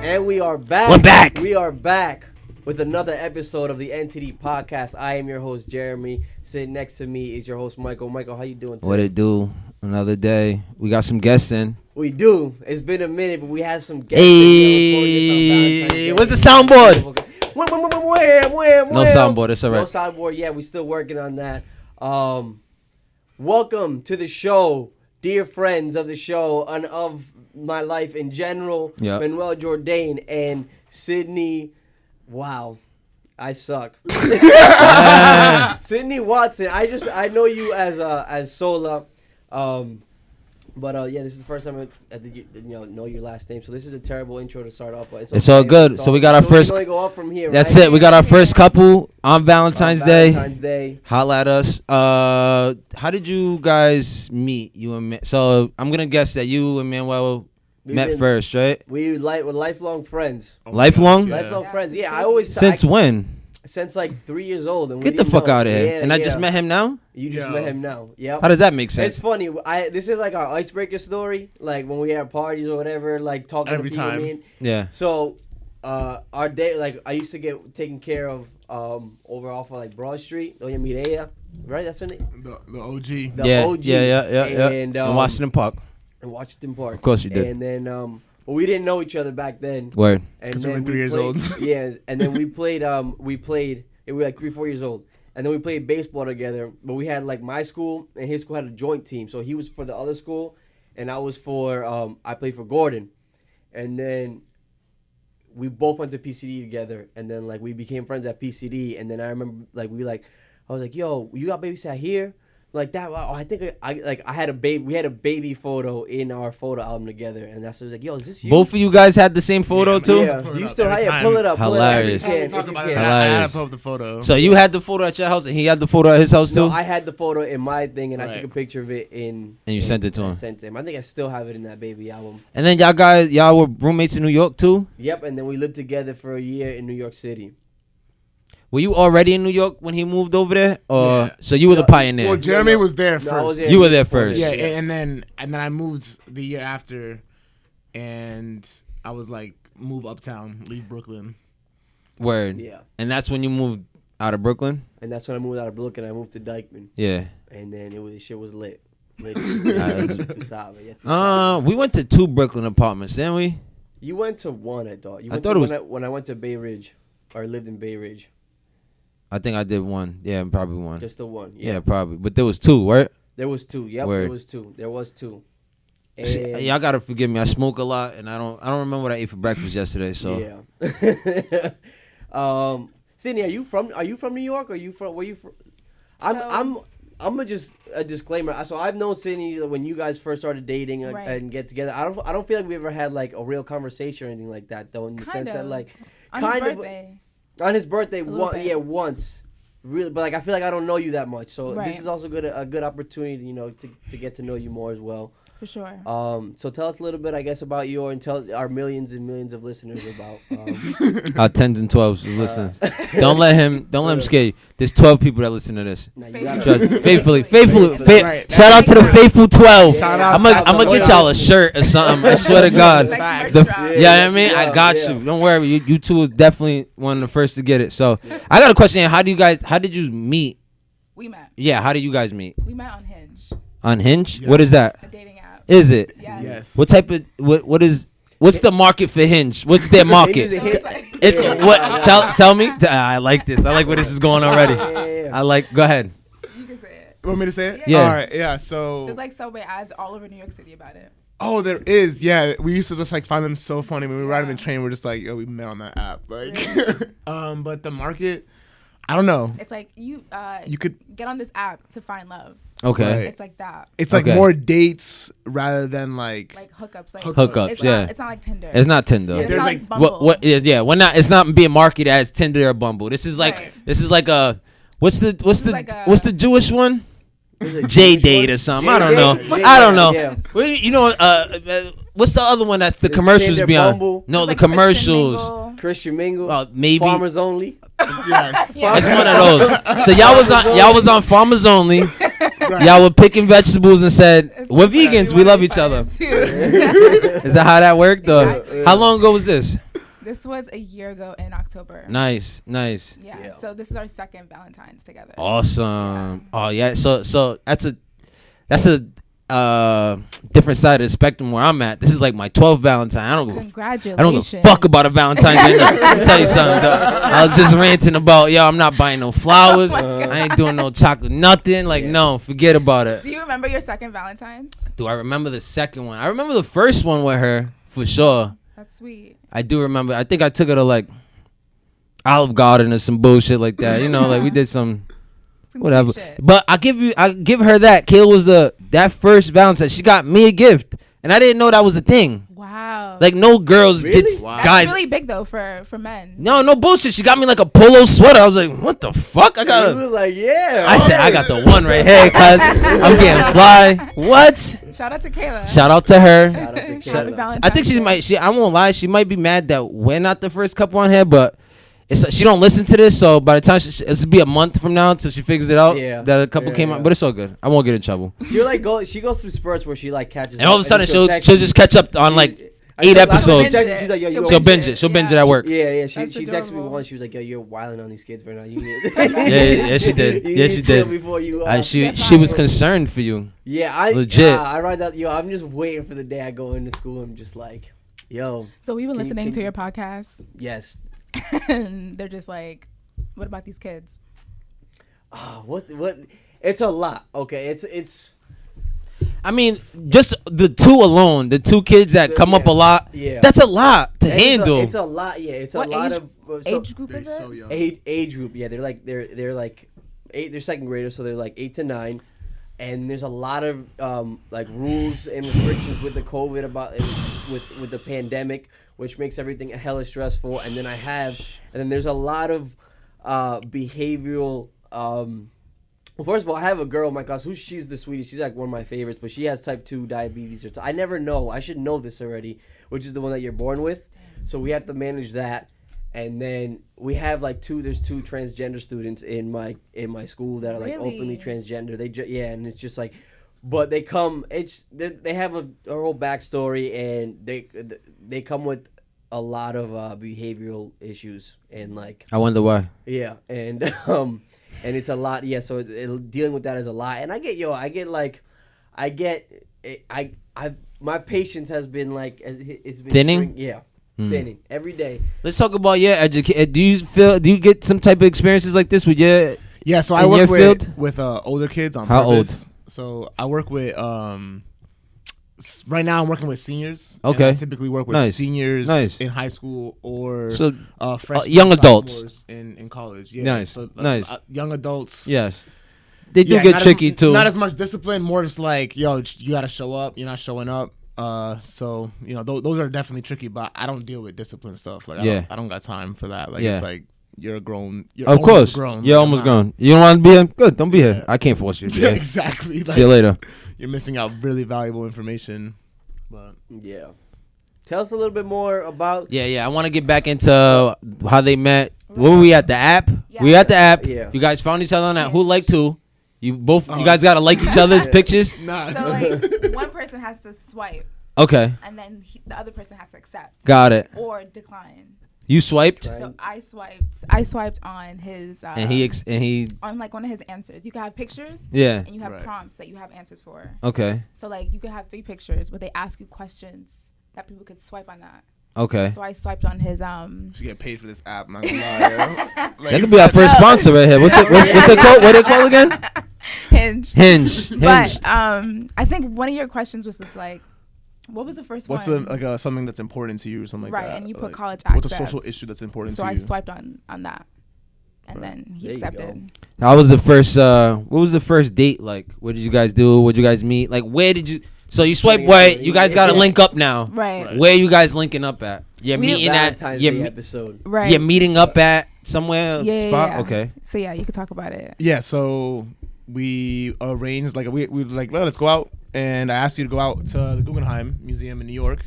And we are back. We're back. We are back with another episode of the NTD podcast. I am your host, Jeremy. Sitting next to me is your host, Michael. Michael, how you doing today? What it do? Another day. We got some guests in. We do. It's been a minute, but we have some guests. Hey, where's the soundboard? No soundboard. It's all right. No soundboard. Yeah, we still working on that. Welcome to the show, dear friends of the show and of my life in general. Yep. Manuel Jourdain and Sidney. Wow, I suck. Sidney Watson. I know you as Sola. But yeah, this is the first time I did know your last name. So this is a terrible intro to start off. But it's all good. So we got our first. We go up from here, that's right? it. We got our first couple on Valentine's Day. Valentine's Day. Holla at us. How did you guys meet? You and so I'm gonna guess that you and Manuel met first, right? We're lifelong friends. Lifelong? Yeah. Lifelong friends. Yeah, I always. Since when? Since like 3 years old. And Get the fuck out of here. Yeah, and I just met him now? You just met him now. Yeah. How does that make sense? It's funny. This is like our icebreaker story. Like when we have parties or whatever, like talking every to people. time. Yeah. So, our day, like I used to get taken care of over off of like Broad Street, Doña Mireya, right? That's her name. The OG. The OG. Yeah. And in Washington Park. In Washington Park. Of course you did. And then but we didn't know each other back then. Word. And Because then we were 3 years old. Yeah, and then we played. We were like 3-4 years old, and then we played baseball together. But we had like my school and his school had a joint team. So he was for the other school, and I was for. I played for Gordon, and then we both went to PCD together, and then like we became friends at PCD. And then I remember I was like, "Yo, you got babysat here?" Like that. I think I had a baby. We had a baby photo in our photo album together, and that's what I was like, "Yo, is this you?" Both of you guys had the same photo too? Yeah. Do you still have it? Pull it up. Hilarious. Pull it up if you can. I had to pull up the photo. So you had the photo at your house, and he had the photo at his house too. No, I had the photo in my thing, and I Right. took a picture of it And you sent it to him. I sent him. I think I still have it in that baby album. And then y'all were roommates in New York too? Yep, and then we lived together for a year in New York City. Were you already in New York when he moved over there? Or Yeah. so you were the pioneer? Well, Jeremy was there No, I was first. there You were there before first. this, Yeah, and then I moved the year after, and I was like, move uptown, leave Brooklyn. Word. Yeah. And that's when you moved out of Brooklyn? And that's when I moved out of Brooklyn. I moved to Dykeman, Yeah. and then shit was lit. We went to 2 Brooklyn apartments, didn't we? You went to one, I thought. You I went thought to it was- when I went to Bay Ridge, or lived in Bay Ridge. I think I did one. Yeah, probably one. Just the one. Yeah, probably. But there was 2, right? There was 2. Yep, Word. There was two. See, And y'all gotta forgive me. I smoke a lot, and I don't remember what I ate for breakfast yesterday. So yeah. Sidney, are you from New York? Or where you from? I'm gonna just a disclaimer. So I've known Sidney when you guys first started dating and get together. I don't feel like we ever had like a real conversation or anything like that though. In the sense that like on his birthday. On his birthday, once. Really, but like I feel like I don't know you that much. So this is also a good opportunity, to get to know you more as well. For sure. So tell us a little bit, I guess, about you and tell our millions and millions of listeners about. our 10s and 12s of listeners. Don't let him scare you. There's 12 people that listen to this. Now you gotta, Trust, faithfully. Right. Shout out to the faithful 12. Shout out. I'm gonna get y'all a shirt or something. I swear to God. Like merch The, drop. yeah, I mean, I got yeah. you. Don't worry. You two was definitely one of the first to get it. So I got a question here. How did you meet? We met. Yeah, how did you guys meet? We met on Hinge, On Hinge? Yeah. What is that? a dating app. Is it? Yes. Yes. What type of what's the market for Hinge? What's their market? So it's like, It's what? Tell me. I like this. I like where this is going already. Yeah. Go ahead. you can say it. You want me to say it? Yeah. All right. Yeah. So. There's like subway ads all over New York City about it. Oh, there is. Yeah, we used to just like find them so funny when we were riding the train. We're just like, yo, we met on that app. Like, but the market, I don't know. It's like you could get on this app to find love. Okay. Right. It's like that. It's like Okay. more dates rather than like. Like hookups. Like Hookups, It's yeah. Not, it's not like Tinder. It's not Tinder. It's There's not like- like Bumble. What? Yeah. We're not. It's not being marketed as Tinder or Bumble. This is like. Right. This is like a. What's the like a- what's the Jewish one? Is it J Jewish date one? or something. J I don't know. date? I don't know. Yeah. Well, you know. What's the other one that's the There's commercials Tinder, be on? Bumble. No, It's the like Christian commercials. Mingle. Christian Mingle. Maybe. Farmers Only. Yes. Yeah. It's one of those. So y'all was on Farmers Only. Right. Y'all were picking vegetables and said, It's "We're like vegans. you We wanna love be each other." friends, too. Is that how that worked? Or Exactly. how long ago was this? This was a year ago in October. Nice. Yeah. So this is our second Valentine's together. Awesome. Yeah. Oh yeah. So that's a different side of the spectrum where I'm at. This is like my 12th Valentine. I don't give a fuck about a Valentine's Day. Let me tell you something, though. I was just ranting about, I'm not buying no flowers. I ain't doing no chocolate, nothing. Like, no, forget about it. Do you remember your second Valentine's? Do I remember the second one? I remember the first one with her, for sure. That's sweet. I do remember. I think I took her to, like, Olive Garden or some bullshit like that. Like, we did some whatever. But I give her that. Kayla was that first Valentine. She got me a gift, and I didn't know that was a thing. Wow. Like, no girls Really? get Wow. That's guys. really big though for men. No bullshit. She got me like a polo sweater. I was like, what the fuck? I got He was a. like, yeah. I said, I got the one right here, cuz I'm getting fly. What? Shout out to Kayla. Shout out to her. Shout out to Happy Kayla. Valentine's I think Day. I won't lie, she might be mad that we're not the first couple on here, but she don't listen to this, so by the time it's be a month from now until she figures it out that a couple came out, but it's all good. I won't get in trouble. She goes through spurts where she like catches And all of a up, sudden then she'll just catch up on like 8 episodes. She's like, yo, She'll you She'll binge it. She'll binge it at work. Yeah. She That's texted me adorable. once. She was like, yo, you're wilding on these kids right now. You need Yeah, she did. You Yeah, need she to chill did. Before you, She was concerned for you. Yeah, I Legit. I write that. Yo, I'm just waiting for the day I go into school and just like, yo, So we've been Can you- listening can to you- your podcast, yes. and they're just like, "What about these kids?" What? It's a lot. Okay, it's. I mean, just the two alone, the two kids that come up a lot. Yeah. That's a lot to handle. It's a lot. Yeah, it's What a lot age- of Age group They're is it? so young. age group. Yeah, they're like 8. They're second graders, so they're like 8 to 9. And there's a lot of like rules and restrictions with the COVID with the pandemic, which makes everything hella stressful. And then there's a lot of behavioral. Well, first of all, I have a girl in my class she's the sweetest. She's like one of my favorites, but she has type 2 diabetes. I never know. I should know this already, which is the one that you're born with. So we have to manage that. And then we have like there's 2 transgender students in my school that are like Really? openly transgender. And it's just like, but they come. They have a whole backstory, and they come with a lot of behavioral issues and like I wonder why. yeah, and it's a lot. Yeah, so dealing with that is a lot. And my patience has been like it's been Thinning? thinning every day. Let's talk about your education. Do you get some type of experiences like this with your? Yeah, so In I work your field? with older kids on How purpose. So I work with right now I'm working with seniors. and Okay. I typically work with Nice. seniors Nice. in high school or So freshmen, young adults. sophomores in college. Yeah. Nice. So, Nice. Young adults. yes, they do Yeah, get not tricky too. Not as much discipline, more just like, yo, you got to show up. You're not showing up. So those are definitely tricky, but I don't deal with discipline stuff. Like, Yeah. I don't got time for that. Like, Yeah. it's like you're of almost course, grown. you're Like, almost I'm not- grown. You don't want to be here. Good, don't be here. Yeah. I can't force you to be Yeah, here. exactly. Like, See you later. You're missing out really valuable information. But Yeah, tell us a little bit more about. Yeah. I want to get back into how they met. Where were we at the app? Yeah. We at the app. Yeah. You guys found each other on that. Who Yeah. liked who? You both. Oh. You guys gotta like each other's pictures. nah. So like one person has to swipe, Okay, and then the other person has to accept got it. or decline. You swiped, Right. So I swiped on his and he. on like one of his answers. You can have pictures Yeah. and you have Right. prompts that you have answers for. Okay. So like you could have 3 pictures, but they ask you questions that people could swipe on that. Okay. So I swiped on his Should get paid for this app. I'm not gonna lie. Yo. Like, That could be our first sponsor right here. What's it called? What they call again? Hinge. Hinge. But I think one of your questions was just like, what was the first What's one? something that's important to you or something like Right, that? and you put Like, college what's a access. social issue that's important So to I you? swiped on that, and then he There you go. accepted. How was the first? What was the first date like? What did you guys do? What did you guys meet? Like, where did you? So you swipe right. You guys got to link up now. Right. Right. Where you guys linking up at? You're We- meeting at. Valentine's You're, Day me- episode. Right. you're meeting up at somewhere Yeah, spot. yeah. Okay. So yeah, you could talk about it. Yeah, so we arranged we were like, let's go out, and I asked you to go out to the Guggenheim Museum in New York,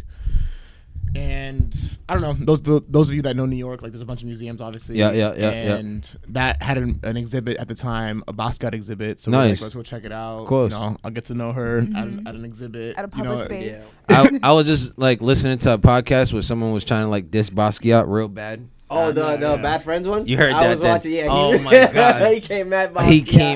and And I don't know, those of you that know New York, like there's a bunch of museums, obviously. Yeah. And that had an exhibit at the time, a Basquiat exhibit. So nice. we're like, let's go check it out. Of course. I'll get to know her at an exhibit. At a public space. I was just like listening to a podcast where someone was trying to like diss Basquiat real bad. Oh, the Bad Friends one? You heard I that? was watching. Yeah. Oh my god. He came mad.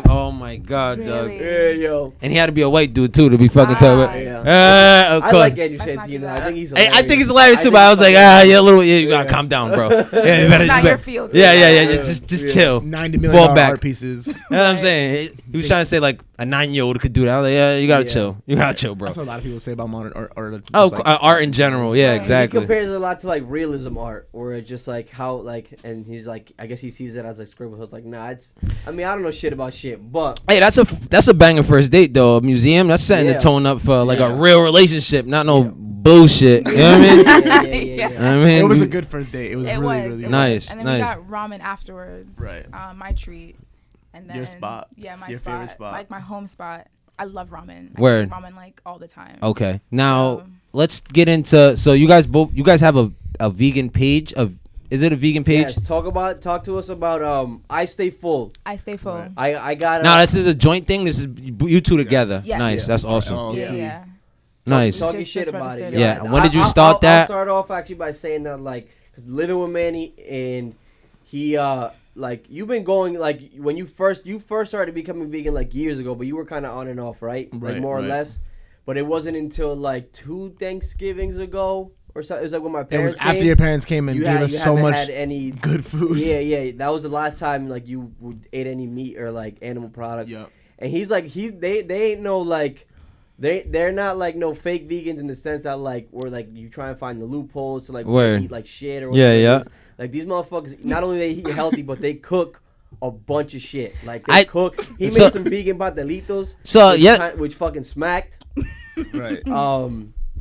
Oh my god, Doug. Really? Yeah, yo. And he had to be a white dude too to be fucking talking Yeah. about. Of I course. like Andrew Let's not do Santino. that. I think he's. Hey, Hilarious. I think it's hilarious too, but I was like, you gotta calm down, bro. Yeah, you better, Not your field. Yeah. Just chill. $90 million Fall back. art pieces. You know what I'm saying? He was trying to say like a 9-year-old could do that. I was like, yeah, you gotta chill. You gotta chill, bro. That's what a lot of people say about modern art. Art in general. Yeah, Right. exactly. He compares it a lot to like realism art, where it's just like how like, and he's like, I guess he sees it as like scribble. So it's like, nah, it's. I mean, I don't know shit about shit, but Hey, that's a banging first date though. A museum that's setting the tone up for like a real relationship, not no bullshit. You know what I mean? yeah. I mean, It was a good first date. It was really nice. And then we got ramen afterwards. Right. My treat. And then Your spot. Yeah, my Your spot. favorite spot. Like my home spot. I love ramen. Word. I eat ramen like all the time. Okay, now So- let's get into. So you guys have a vegan page of. Is it a vegan page? Yes, talk to us about I Stay Full. I stay full. Right. I got. No, this is a joint thing. This is you two together. Yes. Nice. Yes. That's awesome. LLC. Yeah. Nice. Talk your Just shit about it. registered yo. Yeah. it. When did you start that? I'll start off actually by saying that like, cause living with Manny and he like you've been going like when you first started becoming vegan like years ago, but you were kind of on and off, right? Like more or less. But it wasn't until like 2 Thanksgivings ago or so. It was like when my It parents was after came, your parents came and you gave us so haven't much had any good food. Yeah. That was the last time like you ate any meat or like animal products. Yep. And he's like they ain't no like they're not like no fake vegans in the sense that like where like you try and find the loopholes to like Word. eat like shit or Yeah, whatever it yeah. is. Like these motherfuckers, not only they eat healthy, but they cook a bunch of shit. Like they cook. He So- made some vegan pastelitos. So, which yeah. which fucking smacked. Right.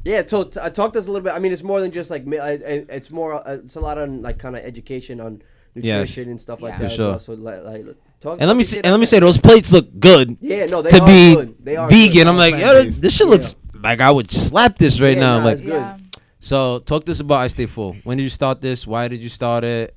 Yeah. So I talked to us a little bit. I mean, it's more than just like it's more. It's a lot on like kind of education on nutrition and stuff like Yeah. that. For as sure. well. So like talk. And let me talk say, shit and let on me that. say, those plates look good. Yeah. No, they to are be good. They are vegan. good. I'm like, yo, plant-based. this shit looks like I would slap this right Yeah, now. nah, Like, it's good. Yeah. so talk to us about I Stay Full. When did you start this? Why did you start it?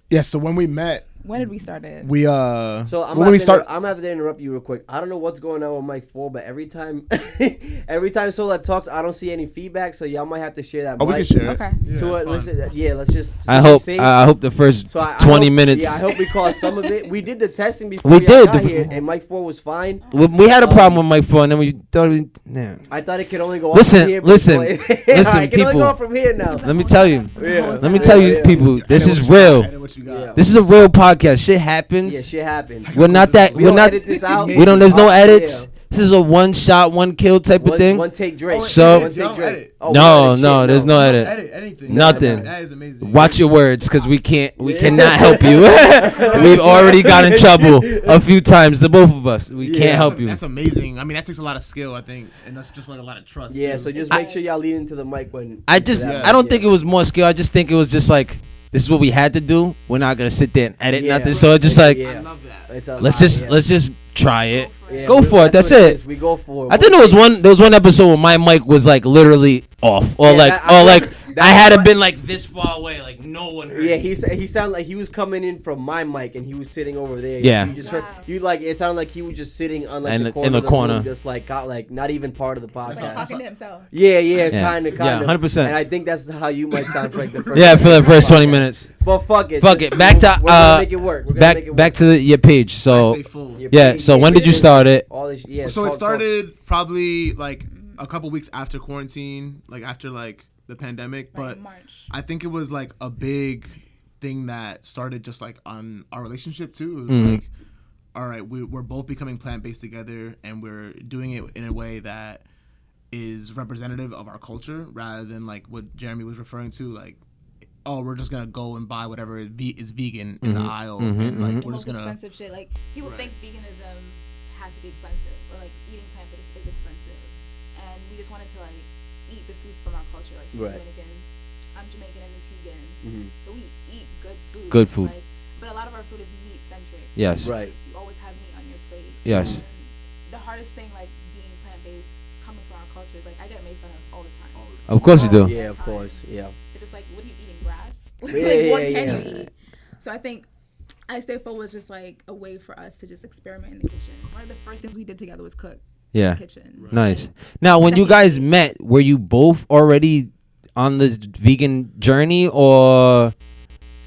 Yeah. So when we met, When did we start it? we So I'm when we start. I'm gonna have to interrupt you real quick. I don't know what's going on with Mike 4, but every time Sola talks, I don't see any feedback. So y'all might have to share that. Oh, we mic can share it. Okay. Yeah, To that's it, fine. listen, yeah, let's just. I hope the first So I 20 hope- minutes. Yeah, I hope we caught some of it. We did the testing before We y'all did. got here, and Mike 4 was fine. we had a problem with Mike 4, and then we thought, yeah. I thought it could only go Listen, up from here. listen, before- listen, it can only people. go up from here now. Let me tell you. Yeah. Let me tell you, Yeah. people. This Edit is what you got, real. edit what you got. Yeah. This is a real podcast. Shit happens. Yeah, shit happens. We're not that. We We're don't not. edit this out. We don't. There's no Yeah. edits. This is a one shot, one kill type of thing. One take Drake. So- One take Don't Drake. edit. Oh, No, one edit no, shit, there's no edit. Edit anything. Nothing. That is amazing. Watch your words, because we can't. We Yeah. cannot help you. We've already got in trouble a few times. The both of us. We Yeah. can't help you. That's amazing. I mean, that takes a lot of skill, I think, and that's just like a lot of trust. Yeah, too. so just make sure y'all lean into the mic when. I just. Yeah. I don't think it was more skill. I just think it was just like, this is what we had to do. We're not gonna sit there and edit Yeah. nothing. So it's just like, Yeah. I love that. It's a let's lot, just yeah. let's just try it. Yeah, Go for it. That's what it. is. We go for it. I think there was one episode where my mic was like literally off, or Yeah, like that- I think I had that's to been like this far away, like no one heard. Yeah, me. he sounded like he was coming in from my mic and he was sitting over there. Yeah. You just heard you like it sounded like he was just sitting on like In the the- corner. in the of corner. room, just like got like not even part of the Like podcast. talking to himself. Yeah, Yeah. kind of. Yeah, 100%. And I think that's how you might sound for like the first. Yeah, for the first 20 minutes. But fuck it. Fuck just- it. Back to we're gonna make it work. We're gonna make it back work. to your page. So Stay full. yeah. So when did you start it? All this, yeah. So talk- it started probably like a couple weeks after quarantine, like after like the pandemic, Like but in March. I think it was like a big thing that started just like on our relationship too. It was Mhm. like, all right, we're both becoming plant-based together, and we're doing it in a way that is representative of our culture rather than like what Jeremy was referring to, like, oh, we're just gonna go and buy whatever is vegan in the Mhm. aisle, Mhm, and like mhm. we're Most just gonna. expensive shit. Like people Right. think veganism has to be expensive, or like eating plant-based is expensive, and we just wanted to like eat the foods from our culture. Like he's Right. Dominican, I'm Jamaican and Antiguan, Mhm. so we eat good food. Good food. Like, but a lot of our food is meat centric. Yes. Right. You always have meat on your plate. Yes. And the hardest thing, like being plant-based, coming from our culture, is like I get made fun of all the time. Of course you do. Yeah, of course. What can you eat? So I think I Stay Full was just like a way for us to just experiment in the kitchen. One of the first things we did together was cook. Yeah. In the kitchen. Right. Nice. Now, when you guys met, were you both already on this vegan journey, or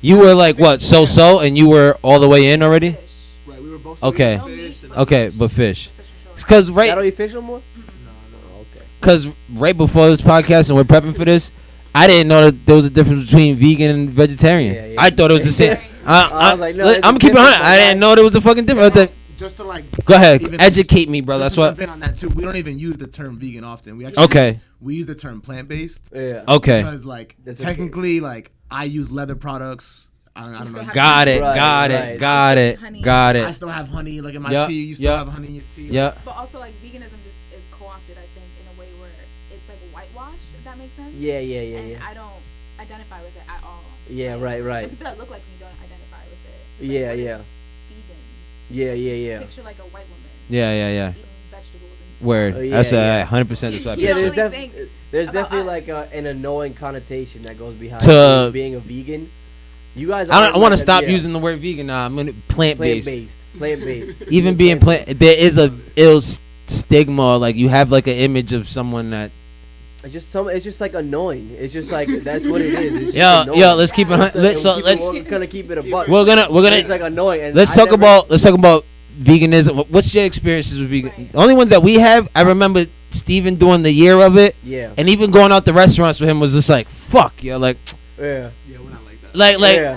you were like what so and you were all the way in already? Fish. Right, we were both Okay. fish and Okay, but fish. Fish for sure. Because I right, don't eat fish no more. No. Okay. because right before this podcast and we're prepping for this, I didn't know that there was a difference between vegan and vegetarian. Yeah. I thought it was the same. I was like, no, I'm it's gonna a keep it 100. difference, I didn't know there was a fucking difference. Just to like Go ahead, even educate me, bro. That's just to what. jump in on that too. We don't even use the term vegan often. We actually Okay. we use the term plant based. Yeah. Okay. Because like That's technically like I use leather products. I don't know. Got it. Right, Got right. it. Got it. Honey. Got I it. still have honey like in my Yeah, tea. You still yeah. have honey in your tea. Yeah. But also like veganism just is co-opted, I think, in a way where it's like whitewash, if that makes sense. Yeah. And I don't identify with it at all. Yeah, Like, right. and people that look like me don't identify with it. It's Yeah, what is yeah. Vegan. Yeah. Picture like a white woman. Yeah. Eating vegetables and Word. Oh, yeah, That's yeah. 100% that's what I Yeah, feel. don't really think there's about definitely us. like an annoying connotation that goes behind To- being a vegan. You guys, I want to like stop yeah, using the word vegan now. I'm gonna plant based. Plant based. Even being plant, there is a ill stigma. Like you have like an image of someone that. It's just like annoying. It's just like that's what it is. It's just Yo, annoying. let's keep it. We're gonna keep it a buck. We're gonna. It's like annoying. And Let's I talk about veganism. What's your experiences with vegan? Right. The only ones that we have, I remember Steven doing the year of it, Yeah. and even going out to restaurants with him was just like, fuck, yo, like, Yeah. Yeah, we're not like that. Yeah.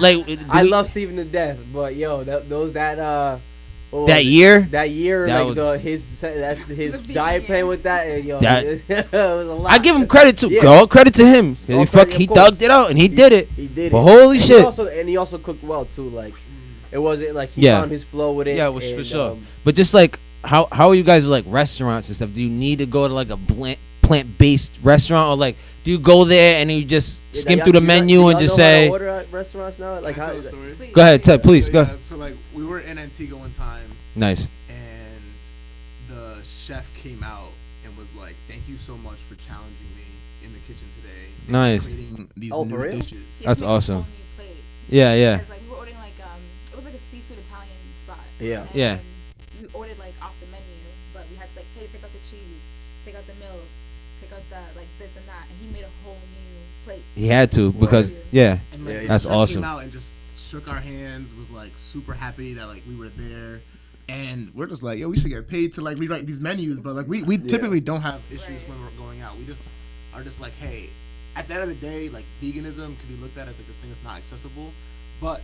I do we- love Steven to death, but yo, what was that year. That year, That like that's his The vegan diet year. plan with that, and yo, That- it was a lot. I give him credit too. Yeah. All credit to him. All He credit, of he course. thugged it out and he did it. He did But it. holy And shit. he also cooked well too. Like it wasn't like he Yeah. found his flow with it. Yeah, for and, sure. But just like how are you guys with like restaurants and stuff? Do you need to go to like a plant based restaurant, or like do you go there and you just skim through the menu and just say? Order at restaurants now, like Can I how? tell a story? Please, Go ahead, please. Ted. Please So, go. yeah, so like we were in Antigua one time, Nice. and the chef came out and was like, "Thank you so much for challenging me in the kitchen today. and Nice. Creating these Oh, new for real? dishes." He That's actually made a awesome. whole new plate. Yeah. Because, like, we were ordering like it was like a seafood Italian spot. Yeah. And Yeah. You ordered like off the menu, but we had to like, hey, take out the cheese, take out the milk, take out the like this and that, and he made a whole new plate. He had to because yeah. And Yeah, like, the That's chef awesome. Came out and just shook our hands. Was like super happy that like we were there, and we're just like, yo, we should get paid to like rewrite these menus. But like we typically don't have issues Right. when we're going out. We just are just like, hey, at the end of the day, like veganism can be looked at as like this thing that's not accessible, but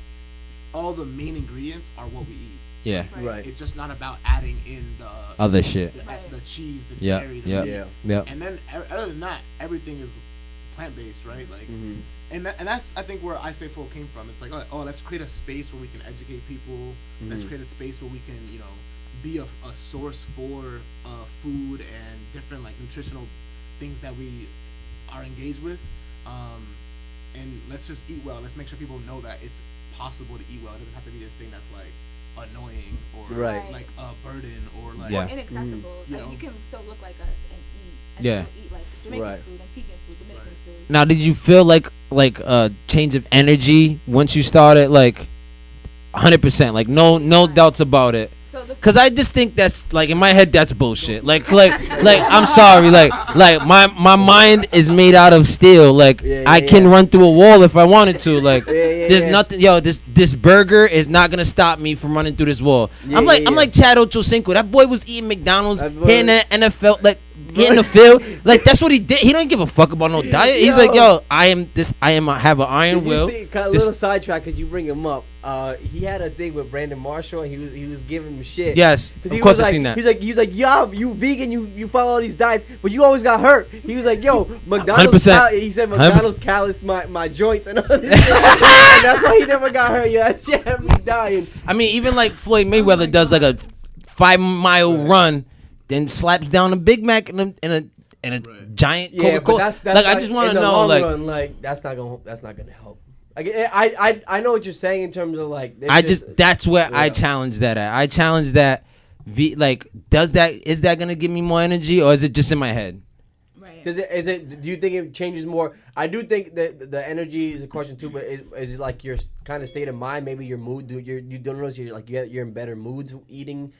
all the main ingredients are what we eat. Yeah. Right. It's just not about adding in the Other shit. the cheese, the Yeah. dairy, the Yeah. meat. Yeah. And then other than that, everything is plant based, right? Like, Mhm. and that's I think where I Stay Full came from. It's like, oh, let's create a space where we can educate people. Let's Mhm. create a space where we can, be a source for food and different like nutritional things that we are engaged with. And let's just eat well. Let's make sure people know that it's possible to eat well. It doesn't have to be this thing that's like annoying or Right. like a burden or like Yeah. Or inaccessible. Mm. Like Yeah. you can still look like us and eat. And Yeah. still eat like Jamaican Right. food, Antiguan food, Dominican food. Now, did you feel like a change of energy once you started? Like 100%. Like no doubts about it. So the Cause I just think that's like in my head that's bullshit. Like I'm sorry. Like my mind is made out of steel. Like Yeah, I yeah, can yeah. run through a wall if I wanted to. Like Yeah, there's yeah. nothing. Yo, this burger is not gonna stop me from running through this wall. Yeah, I'm yeah. like Chad Ochocinco. That boy was eating McDonald's, That boy- hitting that NFL, like hitting the field. Like that's what he did. He don't give a fuck about no diet. He's like, yo, I have an iron Did will. you see, kind of This- little sidetrack because you bring him up. He had a thing with Brandon Marshall, and he was giving him shit. Yes, 'Cause of he course was I like, seen that. He's like, yeah, you vegan, you follow all these diets, but you always got hurt. He was like, yo, McDonald's. 100%. He said McDonald's calloused my joints and all this shit. And that's why he never got hurt. Yeah, that shit had me dying. I mean, even like Floyd Mayweather does like a 5-mile run, then slaps down a Big Mac in a Right. giant Yeah, Coca-Cola. but that's Like I just want in to the know, long like run, like that's not gonna help. Like I know what you're saying in terms of like. there's I just that's where I yeah. challenge that at. I challenge that. Like, is that gonna give me more energy, or is it just in my head? right. Do you think it changes more? I do think that the energy is a question too, but is it like your kind of state of mind? Maybe your mood. You don't notice you're in better moods eating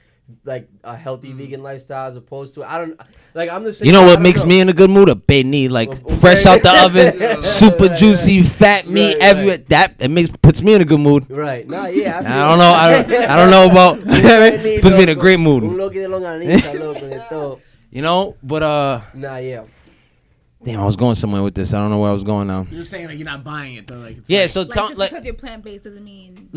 like a healthy vegan lifestyle as opposed to I'm the same. You know what makes me in a good mood? A beni, like fresh out the oven, super juicy, fat meat everywhere. That puts me in a good mood. Right. No, yeah. I don't know about puts me in a great mood. You know, but Nah, yeah. Damn, I was going somewhere with this. I don't know where I was going now. You're just saying like you're not buying it though. Like it's yeah, like, so just because you're plant based doesn't mean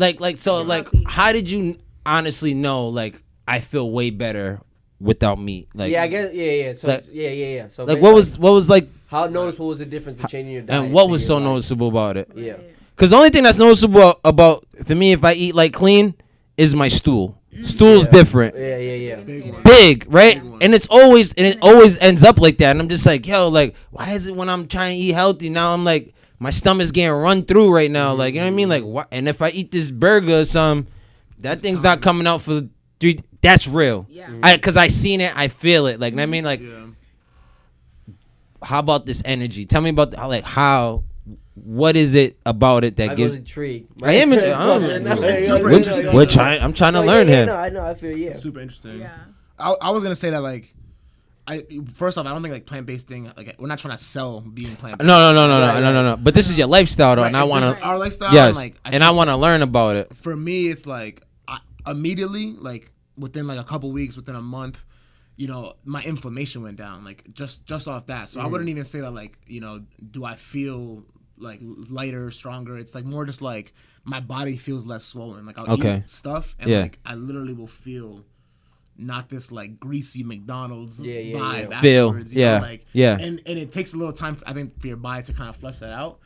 how did you honestly know like I feel way better without meat? Like I guess yeah. So yeah. So like what was like how noticeable was the difference in changing your diet? And what was so noticeable about it? Yeah. Because the only thing that's noticeable about for me if I eat like clean is my stool. Stool's different. Yeah. Big, right? And it always ends up like that. And I'm just like, yo, like, why is it when I'm trying to eat healthy now I'm like my stomach's getting run through right now? Like, you know what I mean? Like, what? And if I eat this burger or something, that thing's not coming out for 3. That's real. Yeah. Because I seen it, I feel it. Like, I mean, like, how about this energy? Tell me about what is it about it that gives? I was intrigued. I am intrigued. I'm trying to learn here. I know. I feel super interesting. Yeah. I was gonna say that like, first off, I don't think like plant-based thing. Like, we're not trying to sell being plant-based. No. But this is your lifestyle, though, and I want to. Our lifestyle. Yes. And I want to learn about it. For me, it's like immediately, like within like a couple weeks, within a month, you know, my inflammation went down. Like just off that. So I wouldn't even say that like, you know, do I feel like lighter, stronger? It's like more just like my body feels less swollen. Like I'll eat stuff and like I literally will feel not this like greasy McDonald's vibe afterwards. You know, like, and it takes a little time I think for your body to kind of flush that out.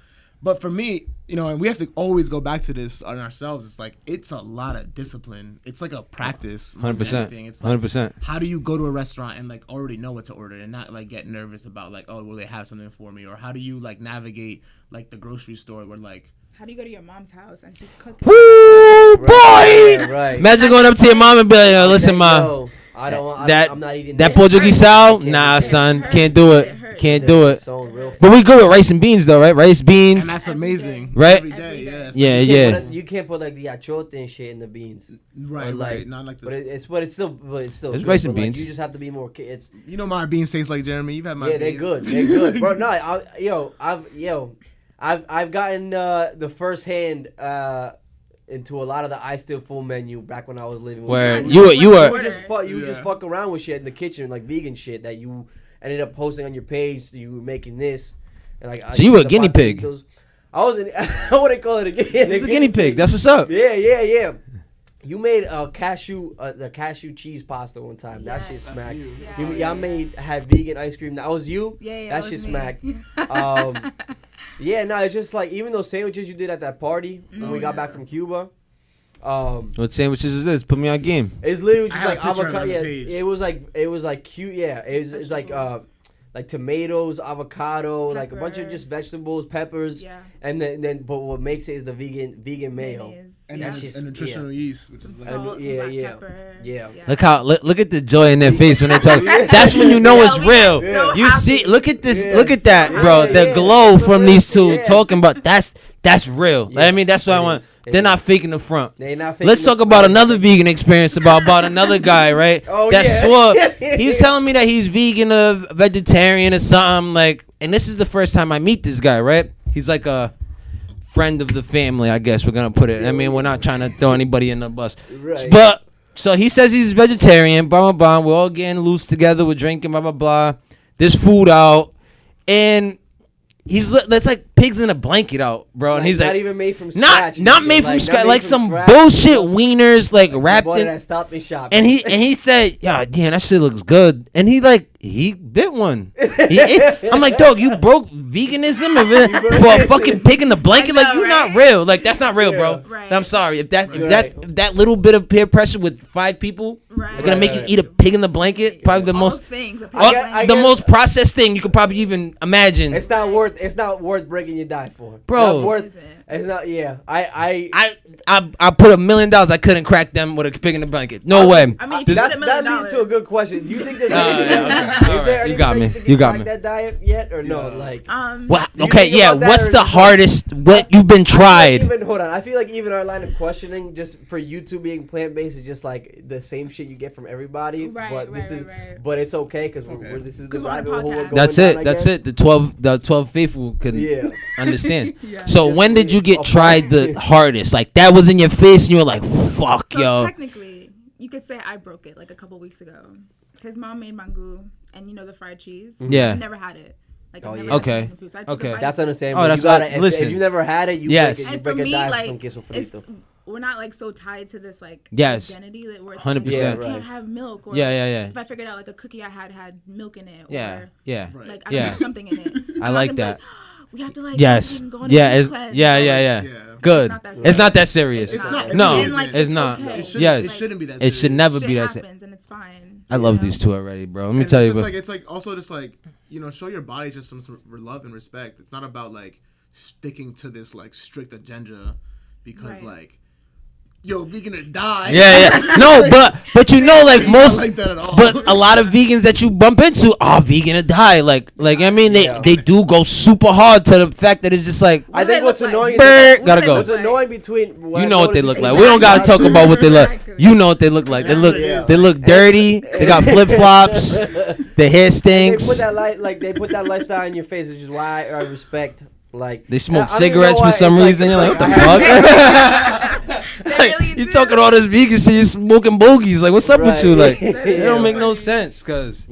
But for me, you know, and we have to always go back to this on ourselves. It's like it's a lot of discipline. It's like a practice. 100%. It's like, 100%. How do you go to a restaurant and like already know what to order and not like get nervous about like, oh, will they have something for me? Or how do you like navigate like the grocery store where like, how do you go to your mom's house and she's cooking? Woo, boy! Right. Imagine going up to your mom and be like, listen, mom. I'm not eating that pollo guisado. Nah, son, can't do it. Can't do it. But we go with rice and beans, though, right? Rice, beans. And that's amazing. Right? Every day, yeah. You can't put like the achote and shit in the beans. Right, right. Not like this. But it's still. It's good, rice and beans. Like, you just have to be more. You know my beans taste like Jeremy. You've had my beans. Yeah, they're good, bro. No, I've gotten the first hand into a lot of the I Still Full menu back when I was living. Where you were just fuck around with shit in the kitchen, like vegan shit that you ended up posting on your page. So you were making this, and like so you were a guinea pig. I wasn't. I wouldn't call it a guinea. It's a guinea pig. That's what's up. Yeah. You made the cashew cheese pasta one time. That shit smacked. Y'all had vegan ice cream. That was you. Yeah. That shit smacked. It's just like even those sandwiches you did at that party when we got back from Cuba. What sandwiches is this? Put me on game. It's literally just like avocado. Yeah, it was like cute. Yeah, it's like tomatoes, avocado, like a bunch of just vegetables, peppers. Yeah. And then but what makes it is the vegan mayo. And nutritional yeast, which is salt, black pepper. Yeah. Look at the joy in their face when they talk. That's when you know it's real. So you see, look at this, look at that, bro. The glow from these two talking about that's real. Yeah, I mean, that's what I want. They're not faking the front. Let's talk about another vegan experience about another guy, right? Swore. He was telling me that he's vegan or vegetarian or something like. And this is the first time I meet this guy, right? He's like a friend of the family, I guess we're gonna put it. I mean, we're not trying to throw anybody in the bus, right. But so he says he's vegetarian. Blah blah blah. We're all getting loose together. We're drinking. Blah blah blah. There's food out, and that's like pigs in a blanket out, bro. And he's not like, even made from scratch. Not made from scratch. Like some bullshit wieners, like wrapped in. That Stop and Shop. And he said, yeah, that shit looks good. And he bit one. I'm like, dog, you broke veganism for a fucking pig in the blanket? Like, you're not real. Like, that's not real, bro. Right. I'm sorry. If that little bit of peer pressure with 5 people Right. They're gonna make you eat a pig in the blanket. Probably the most most processed thing you could probably even imagine. It's not worth breaking your diet for, bro. It's not. Yeah, I put $1 million. I couldn't crack them with a pig in the blanket. No way. I mean, that leads to a good question. Do you think there's you got me. You got me. That diet yet or no? Like, well, okay, yeah. What's the hardest? What you've been tried? Hold on. I feel like even our line of questioning, just for you two being plant based, is just like the same shit you get from everybody. Right, but but it's okay because this is the rabbit hole we're going That's down, it. That's it. The 12 faithful can understand. Yeah. So when did you get tried the hardest? Like that was in your face, and you were like, "Fuck, so yo." Technically, you could say I broke it like a couple weeks ago. His mom made mango, and the fried cheese. Yeah. I've never had it. Like, Okay. So Okay. That's understandable. Oh, that's listen. If you've never had it, you break a diet for some queso frito. We're not like so tied to this like identity that we're 100%. I can't have milk. Or if I figured out like a cookie I had milk in it. Or, like I don't something in it. I like that. We have to like go on yeah. Good. It's not that serious. It's not. No, Like, it's not. Okay. Yes. It shouldn't be that serious. It should never be that serious. And it's fine. I love these two already, bro. Let me tell you. It's like also just like show your body just some love and respect. It's not about like sticking to this like strict agenda because like. Yo, vegan or die. Yeah. No, but like most, like that at all. But a lot of vegans that you bump into are vegan or die. Like I mean, they do go super hard to the fact that it's just like. I think what's annoying gotta go. What's annoying between what they look like. We don't gotta talk about what they look. You know what they look like. They look dirty. They got flip flops. Their hair stinks. They put that lifestyle in your face, which is why I respect. Like they smoke cigarettes for some reason. You're like, what the fuck? Like, you talking all this vegan shit, you smoking bogeys. Like, what's up with you? Like, it don't make no sense. Cause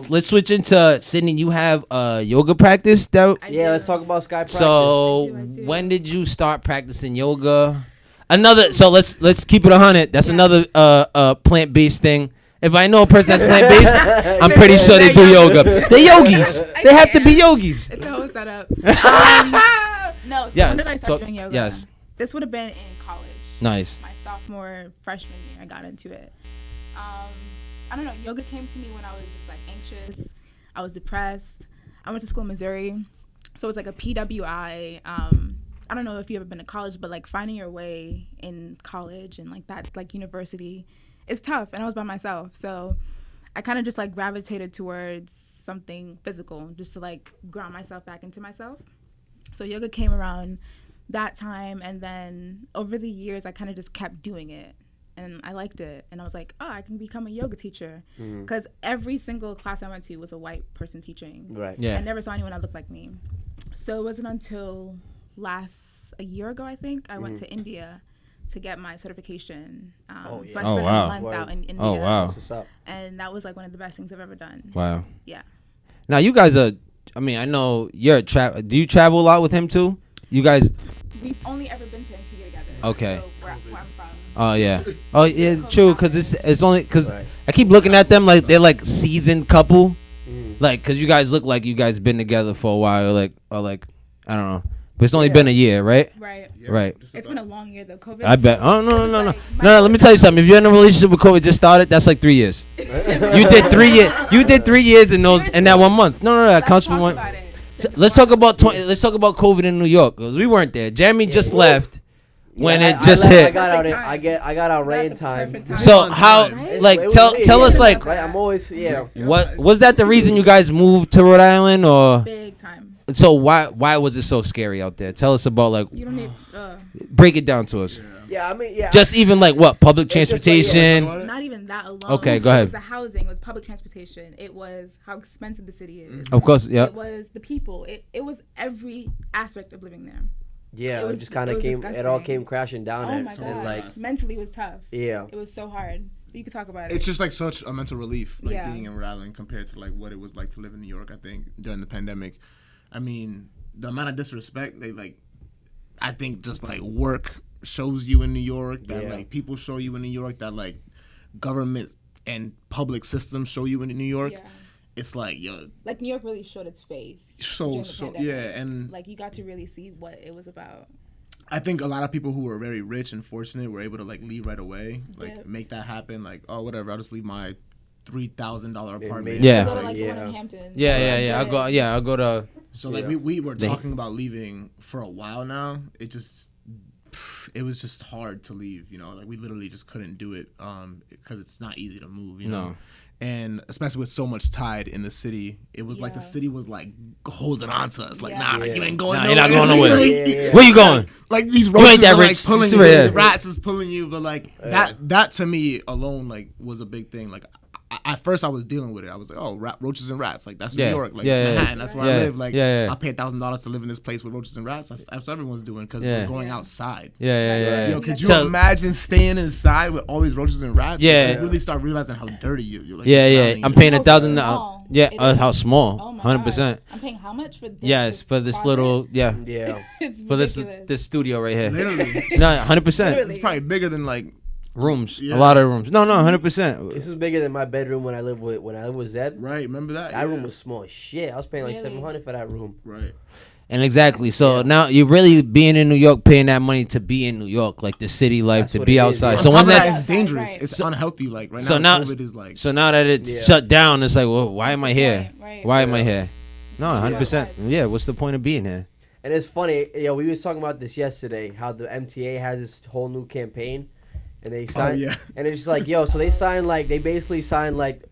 let's switch into Sidney. You have yoga practice that. Let's talk about sky practice. So when did you start practicing yoga? So let's keep it 100. That's another plant based thing. If I know a person that's plant based, I'm pretty sure they do yoga. They're yogis. They have to be yogis. It's a whole setup. No, so when did I start doing yoga? Yes. This would have been in college. Nice. My sophomore, freshman year, I got into it. I don't know. Yoga came to me when I was just like anxious. I was depressed. I went to school in Missouri, so it was like a PWI. I don't know if you've ever been to college, but like finding your way in college and like that, like university. It's tough, and I was by myself, so I kind of just like gravitated towards something physical just to like ground myself back into myself. So yoga came around that time, and then over the years I kind of just kept doing it, and I liked it, and I was like, oh, I can become a yoga teacher, because every single class I went to was a white person teaching. Right. Yeah. I never saw anyone that looked like me. So it wasn't until a year ago, I think, I went to India to get my certification. So I spent a month out in India. Oh, wow. What's up? And that was like one of the best things I've ever done. Wow. Yeah. Now you guys are, I know you're do you travel a lot with him too? You guys? We've only ever been to Antigua together. Okay. So where I'm from. Oh yeah. Oh yeah, true. Cause it's only cause I keep looking at them like they're like seasoned couple, like cause you guys look like you guys been together for a while, or like I don't know. But it's only been a year, right? Right. Yeah, right. It's been a long year though. COVID. I bet. Oh no. Let me tell you something. If you're in a relationship with COVID just started, that's like 3 years. You did 3 years. You did 3 years in that 1 month. No. That counts for one. So let's talk about COVID in New York, because we weren't there. Jeremy just left when it just hit. I got out right in time. So how like tell us like I'm always What was that the reason you guys moved to Rhode Island or? Big time. So why was it so scary out there? Tell us about like. You don't need. Break it down to us. Yeah. Just even like what public transportation. Not even that alone. Okay, go ahead. It was the housing. It was public transportation. It was how expensive the city is. Of course, yeah. It was the people. It was every aspect of living there. Yeah, it just kind of came. Disgusting. It all came crashing down. Oh my god! Like mentally, it was tough. Yeah, it was so hard. You could talk about it. It's just like such a mental relief, like being in Rhode Island compared to like what it was like to live in New York. I think during the pandemic, I mean, the amount of disrespect they like. I think just like work shows you in New York, that like people show you in New York, that like government and public systems show you in New York. It's like like New York really showed its face. So yeah, and like you got to really see what it was about. I think a lot of people who were very rich and fortunate were able to like leave right away, like make that happen. Like, oh, whatever, I'll just leave my $3,000 apartment. Yeah. Go to, like, the one in Hamptons. Yeah. I'll go to. So like we were talking about leaving for a while now. It was just hard to leave, you know. Like we literally just couldn't do it because it's not easy to move, you know. And especially with so much tide in the city, it was like the city was like holding on to us. Like, like you ain't going nowhere. You're not going nowhere. Where you going? Like these roaches are like pulling you. The Rats is pulling you. But like that to me alone like was a big thing. Like at first I was dealing with it. I was like, oh, roaches and rats. Like that's New York. Like it's Manhattan. That's where I live. Like I pay $1,000 to live in this place with roaches and rats. That's what everyone's doing because we're going outside. Yo, could you imagine staying inside with all these roaches and rats? Yeah. Like, really start realizing how dirty you're like. I'm paying $1,000. Yeah, how small? 100%. I'm paying how much for this? Yes, for this little It's for this studio right here. Literally. No, 100%. It's probably bigger than like rooms. A lot of rooms. No, 100%. This is bigger than my bedroom when I lived with Zeb. Right, remember that? That room was small as shit. I was paying like $700 for that room. Right. And exactly. So now you're really being in New York, paying that money to be in New York, like the city life, to be outside. So when that's dangerous, it's unhealthy. Like right now, COVID is like. So now that it's shut down, it's like, well, why am I here? Why am I here? No, 100%. Yeah. What's the point of being here? And it's funny, we was talking about this yesterday. How the MTA has this whole new campaign. And they signed, and it's just like, so they basically signed like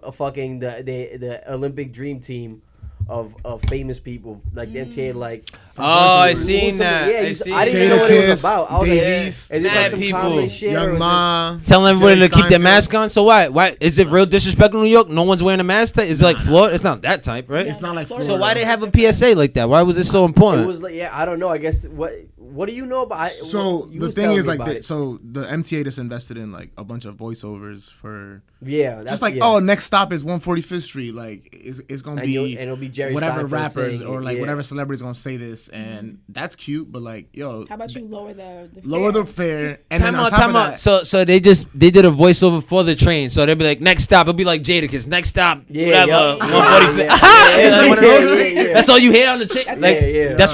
a fucking the Olympic dream team of famous people, like the MTA, like. I seen that. Yeah, I didn't even know what it was about. I was Davies, like, is this like some comedy shit? Young Ma, telling everybody to keep their mask on. So why is it real disrespectful in New York? No one's wearing a mask. Is it like Florida? It's not that type, right? It's not like Florida. So why they have a PSA like that? Why was it so important? It was like, I don't know. I guess what do you know about? So the thing is like, so the MTA just invested in like a bunch of voiceovers for. That's just like next stop is 145th Street. Like it's gonna be and it'll be Jerry whatever Seinfeld rappers or like whatever celebrities gonna say this, and that's cute. But like, how about you lower the fare? And time out. So they did a voiceover for the train. So they'll be like, next stop. It'll be like Jadakiss. Next stop, whatever. 145th. That's all you hear on the train. That's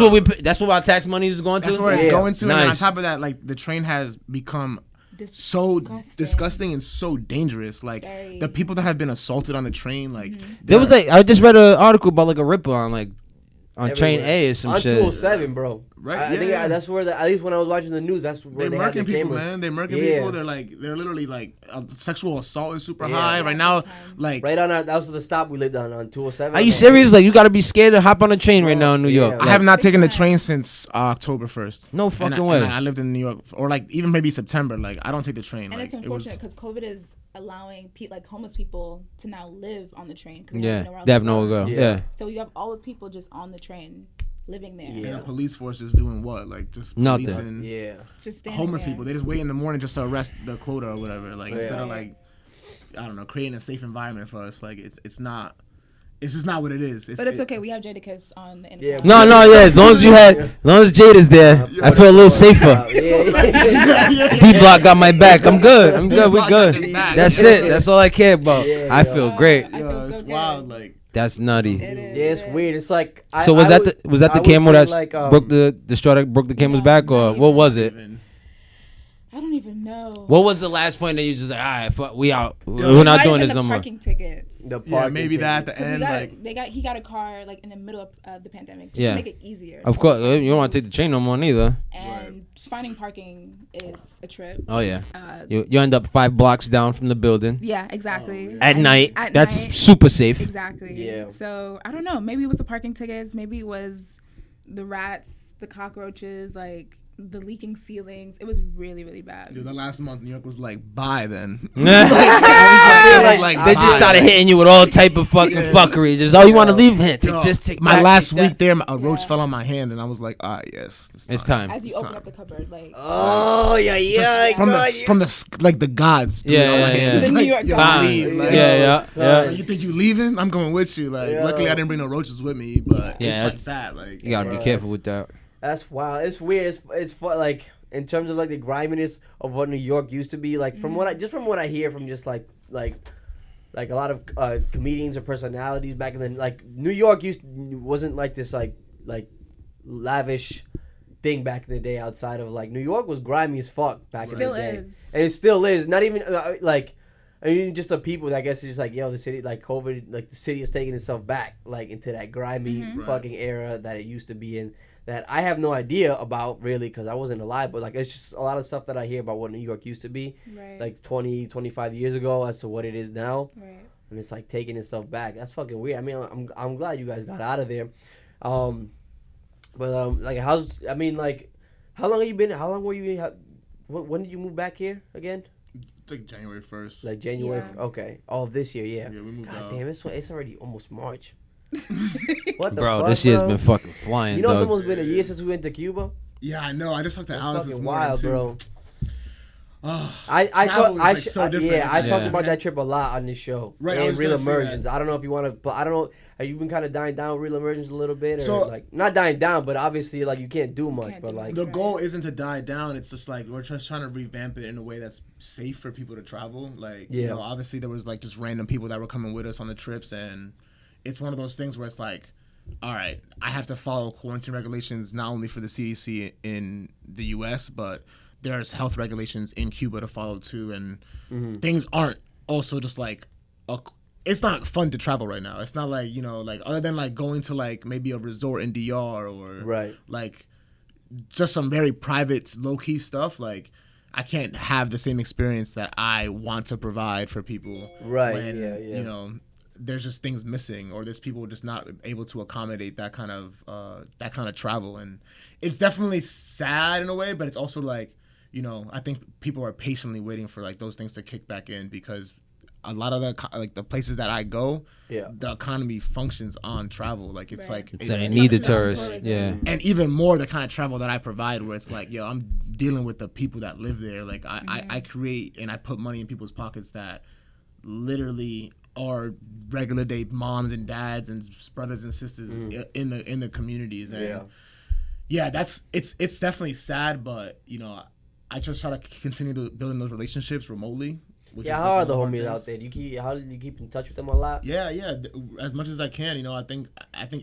what our tax money is going to. That's where it's going to. Nice. And on top of that, like the train has become so disgusting and so dangerous. Like the people that have been assaulted on the train, like there was like I just read an article about like a ripper on like on train A or some on shit. On 207, bro. Right. I think that's where at least when I was watching the news, that's where they're murking people, man. They're murking people. They're literally like sexual assault is super high right now. Like right on that was the stop we lived on 207. Are you serious? Like you gotta be scared to hop on a train right now in New York. I have not taken the train since October 1st. No fucking way. I lived in New York, or like even maybe September. Like I don't take the train. And it's unfortunate because COVID is allowing like homeless people to now live on the to they have nowhere to go. Yeah. So you have all those people just on the train living there. Yeah. And the police force is doing what? Like just policing. Just homeless there. people. They just wait in the morning just to arrest their quota or whatever. Like instead of like, I don't know, creating a safe environment for us. Like it's not. It's just not what it is. But it's okay. We have Jadakiss on the internet. As long as Jade is there, I feel a little safer. D Block got my back. I'm good. We good. That's it. That's all I care about. I feel great. It's wild. Like that's nutty. It's weird. It's like so. Was that the camel that like, broke the straw that broke the camel's back, or what was it? I don't even know. What was the last point that you just like, all right, fuck, we out. We're not doing this no more. Parking tickets. Maybe that at the end. He got a car like in the middle of the pandemic just to make it easier. Of course, you don't want to take the train no more neither. And finding parking is a trip. Oh yeah. You end up 5 blocks down from the building. Yeah, exactly. At night. That's super safe. Exactly. Yeah. So I don't know. Maybe it was the parking tickets. Maybe it was the rats, the cockroaches, like the leaking ceilings. It was really, really bad. Dude, the last month New York was like, bye then. They just started hitting you with all type of fucking fuckery. Just, you want to leave? Here, take this, take my that, last week there, a roach fell on my hand, and I was like, yes, it's time. As you open up the cupboard, like, from the like the gods. The New York gods. You think you leaving? I'm going with you. Like, luckily I didn't bring no roaches with me, but it's like that. Like, you gotta be careful with that. That's wild. It's weird. It's like in terms of like the griminess of what New York used to be. Like from what I hear from just like a lot of comedians or personalities back in the like New York wasn't like this like lavish thing back in the day outside of like New York was grimy as fuck back in the day. Is. And it still is. Not even like. I mean, just the people. I guess it's just like, yo, the city, like COVID, like the city is taking itself back, like into that grimy fucking era that it used to be in. That I have no idea about really, because I wasn't alive. But like, it's just a lot of stuff that I hear about what New York used to be, like 20, 25 years ago, as to what it is now. Right. And it's like taking itself back. That's fucking weird. I mean, I'm glad you guys got out of there. Like, how long have you been? How long were you? When did you move back here again? Like January 1st. Like January. Okay. Oh, this year, yeah. Yeah, we moved out. God damn, it's already almost March. What the bro, fuck, this year's been fucking flying. You know, dog. it's almost been a year since we went to Cuba. Yeah, I know. I just talked to Alex this fucking morning wild, too. bro. I talked about that trip a lot on this show. Right, And Real Immersions. I don't know if you want to. I don't know. Have you been kind of dying down with Real Immersions a little bit, or so, like not dying down, but obviously like you can't do much. But like the goal isn't to die down. It's just like we're just trying to revamp it in a way that's safe for people to travel. Like you know, obviously there was like just random people that were coming with us on the trips, and it's one of those things where it's like, all right, I have to follow quarantine regulations not only for the CDC in the U.S. but there's health regulations in Cuba to follow too, and things aren't also just like it's not fun to travel right now. It's not like, you know, like other than like going to like maybe a resort in DR or like just some very private low key stuff. Like I can't have the same experience that I want to provide for people. When, you know, there's just things missing, or there's people just not able to accommodate that kind of travel. And it's definitely sad in a way, but it's also like, you know, I think people are patiently waiting for like those things to kick back in, because a lot of the places that I go, the economy functions on travel. Like it's like they need the tourists, and even more the kind of travel that I provide, where it's like, yo, I'm dealing with the people that live there. Like I create and I put money in people's pockets that literally are regular day moms and dads and brothers and sisters in the communities. And it's definitely sad, but you know, I just try to continue to building those relationships remotely. How are the homies out there? How do you keep in touch with them a lot? Yeah, as much as I can. You know, I think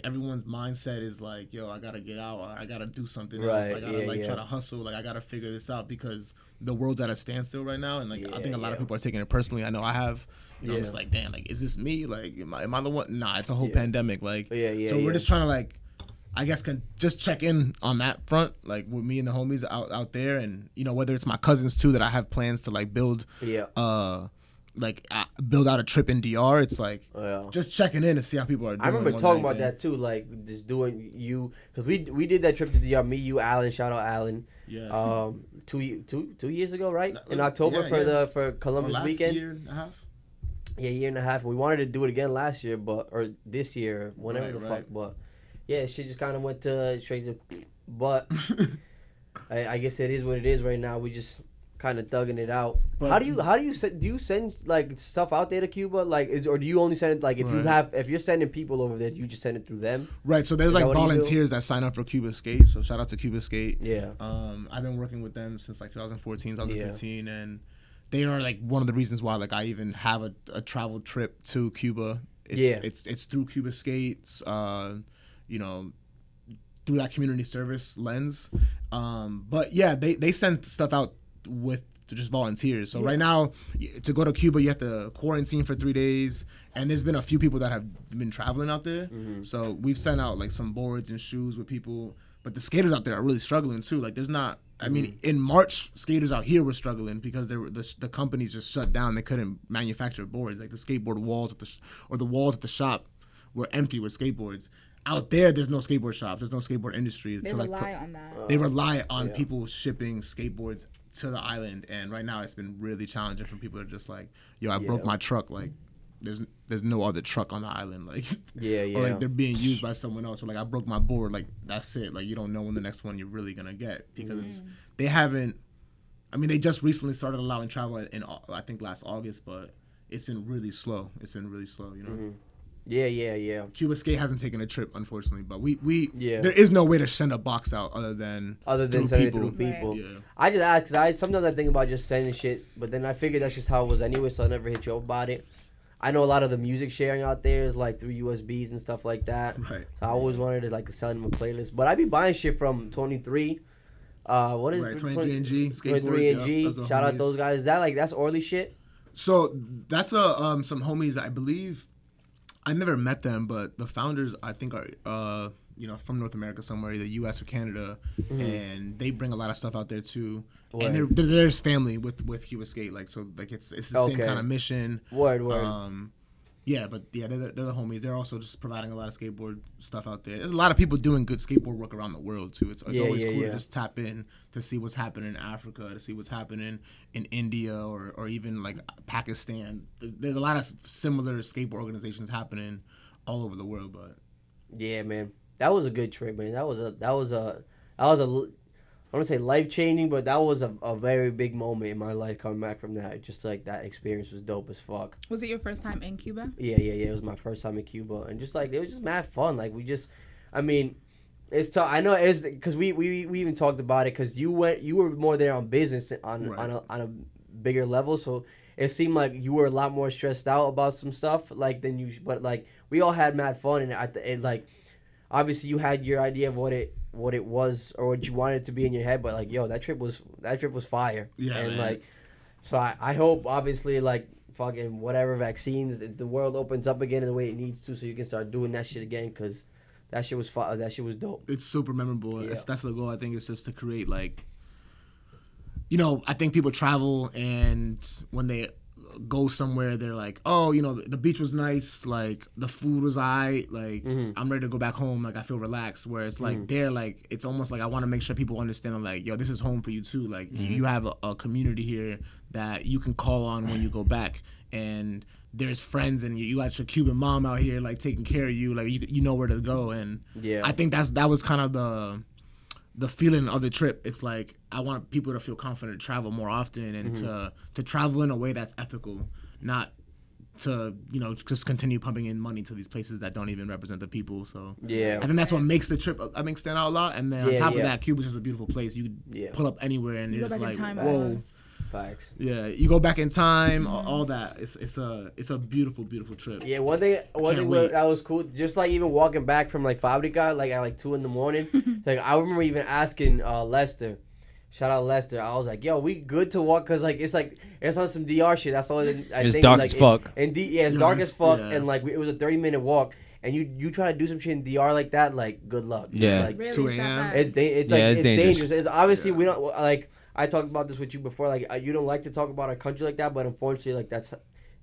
everyone's mindset is like, yo, I gotta get out, or I gotta do something else. I gotta try to hustle. Like I gotta figure this out, because the world's at a standstill right now, and like I think a lot of people are taking it personally. I know I have. You know, I'm just like, damn, like, is this me? Like, am I the one? Nah, it's a whole pandemic. Like, so we're just trying to like, I guess can just check in on that front, like with me and the homies out there, and you know, whether it's my cousins too that I have plans to like build, build out a trip in DR. It's like just checking in to see how people are doing. I remember talking about that too, like just doing because we did that trip to DR. Me, you, Alan. Shout out Alan. Yeah. 2 years ago, right? In October for Columbus weekend. Year and a half. Yeah, year and a half. We wanted to do it again last year, or this year, whenever the fuck, but. Yeah, shit just kind of went straight to, but I guess it is what it is right now. We just kind of thugging it out. But do you send like stuff out there to Cuba, like, or do you only send it like if you're sending people over there, do you just send it through them? Right. So there's like volunteers that sign up for Cuba Skate. So shout out to Cuba Skate. Yeah. I've been working with them since like 2014, 2015, and they are like one of the reasons why like I even have a travel trip to Cuba. It's through Cuba Skates. You know, through that community service lens. But yeah, they send stuff out with just volunteers. So right now, to go to Cuba, you have to quarantine for 3 days. And there's been a few people that have been traveling out there. So we've sent out like some boards and shoes with people. But the skaters out there are really struggling too. Like there's not, I mean, in March, skaters out here were struggling because the companies just shut down. They couldn't manufacture boards. Like the skateboard walls or the walls at the shop were empty with skateboards. Out there, there's no skateboard shops. There's no skateboard industry. They rely on that. They rely on people shipping skateboards to the island, and right now it's been really challenging for people to just like, yo, I broke my truck. Like, there's no other truck on the island. Like, or like they're being used by someone else. Or like I broke my board. Like that's it. Like you don't know when the next one you're really gonna get, because they haven't. I mean, they just recently started allowing travel in I think last August, but it's been really slow. You know. Yeah. Cuba Skate hasn't taken a trip, unfortunately, but we there is no way to send a box out other than sending it through people. Yeah. I just ask because sometimes I think about just sending shit, but then I figured that's just how it was anyway, so I never hit you up about it. I know a lot of the music sharing out there is like through USBs and stuff like that. Right. So I always wanted to like send them a playlist, but I be buying shit from 23. What is 23NG? 23NG. Yep, Shout out those guys. Is that like that's Orly shit? So that's some homies I believe. I never met them, but the founders I think are from North America somewhere, either U.S. or Canada, and they bring a lot of stuff out there too. Word. And there's family with Cuba Skate, like so like it's the same kind of mission. Word. Yeah, but yeah, they're the homies. They're also just providing a lot of skateboard stuff out there. There's a lot of people doing good skateboard work around the world too. It's always cool to just tap in to see what's happening in Africa, to see what's happening in India or even like Pakistan. There's a lot of similar skateboard organizations happening all over the world. But yeah, man, that was a good trip, man. That was a I don't want to say life-changing, but that was a very big moment in my life coming back from that. Just like that experience was dope as fuck. Was it your first time in Cuba? Yeah. It was my first time in Cuba. And just like, it was just mad fun. Like it's tough. I know it's because we even talked about it because you were more there on business on a bigger level. So it seemed like you were a lot more stressed out about some stuff like than you, but like we all had mad fun. And like, obviously you had your idea of what it was or what you wanted it to be in your head, but like that trip was fire. Yeah, and man. like so I hope obviously like fucking whatever vaccines the world opens up again in the way it needs to so you can start doing that shit again because that shit was that shit was dope. It's super memorable. Yeah. That's the goal. I think it's just to create like I think people travel and when they go somewhere they're like, oh, the beach was nice, like the food was aight, like I'm ready to go back home, like I feel relaxed. Where it's like they're like, it's almost like I want to make sure people understand like, yo, this is home for you too. Like you have a community here that you can call on when you go back, and there's friends, and you got your Cuban mom out here like taking care of you, like you know where to go. And I think that was kind of the feeling of the trip. It's like I want people to feel confident to travel more often and to travel in a way that's ethical, not to just continue pumping in money to these places that don't even represent the people. So I think that's what makes the trip stand out a lot. And then on top of that, Cuba's just a beautiful place. You could pull up anywhere and you're just like, whoa. Facts. Yeah, you go back in time, all that. It's a beautiful, beautiful trip. Yeah, one thing that was cool, just like even walking back from like Fabrica, like at like 2 a.m. Like I remember even asking Lester, shout out Lester. I was like, yo, we good to walk? Cause like it's on some DR shit. That's all I think. It's dark as fuck. It's dark as fuck, and like it was a 30-minute walk. And you try to do some shit in DR like that, like good luck. Yeah, like, really, 2 a.m. It's dangerous. It's obviously we don't like. I talked about this with you before. Like you don't like to talk about our country like that, but unfortunately, like that's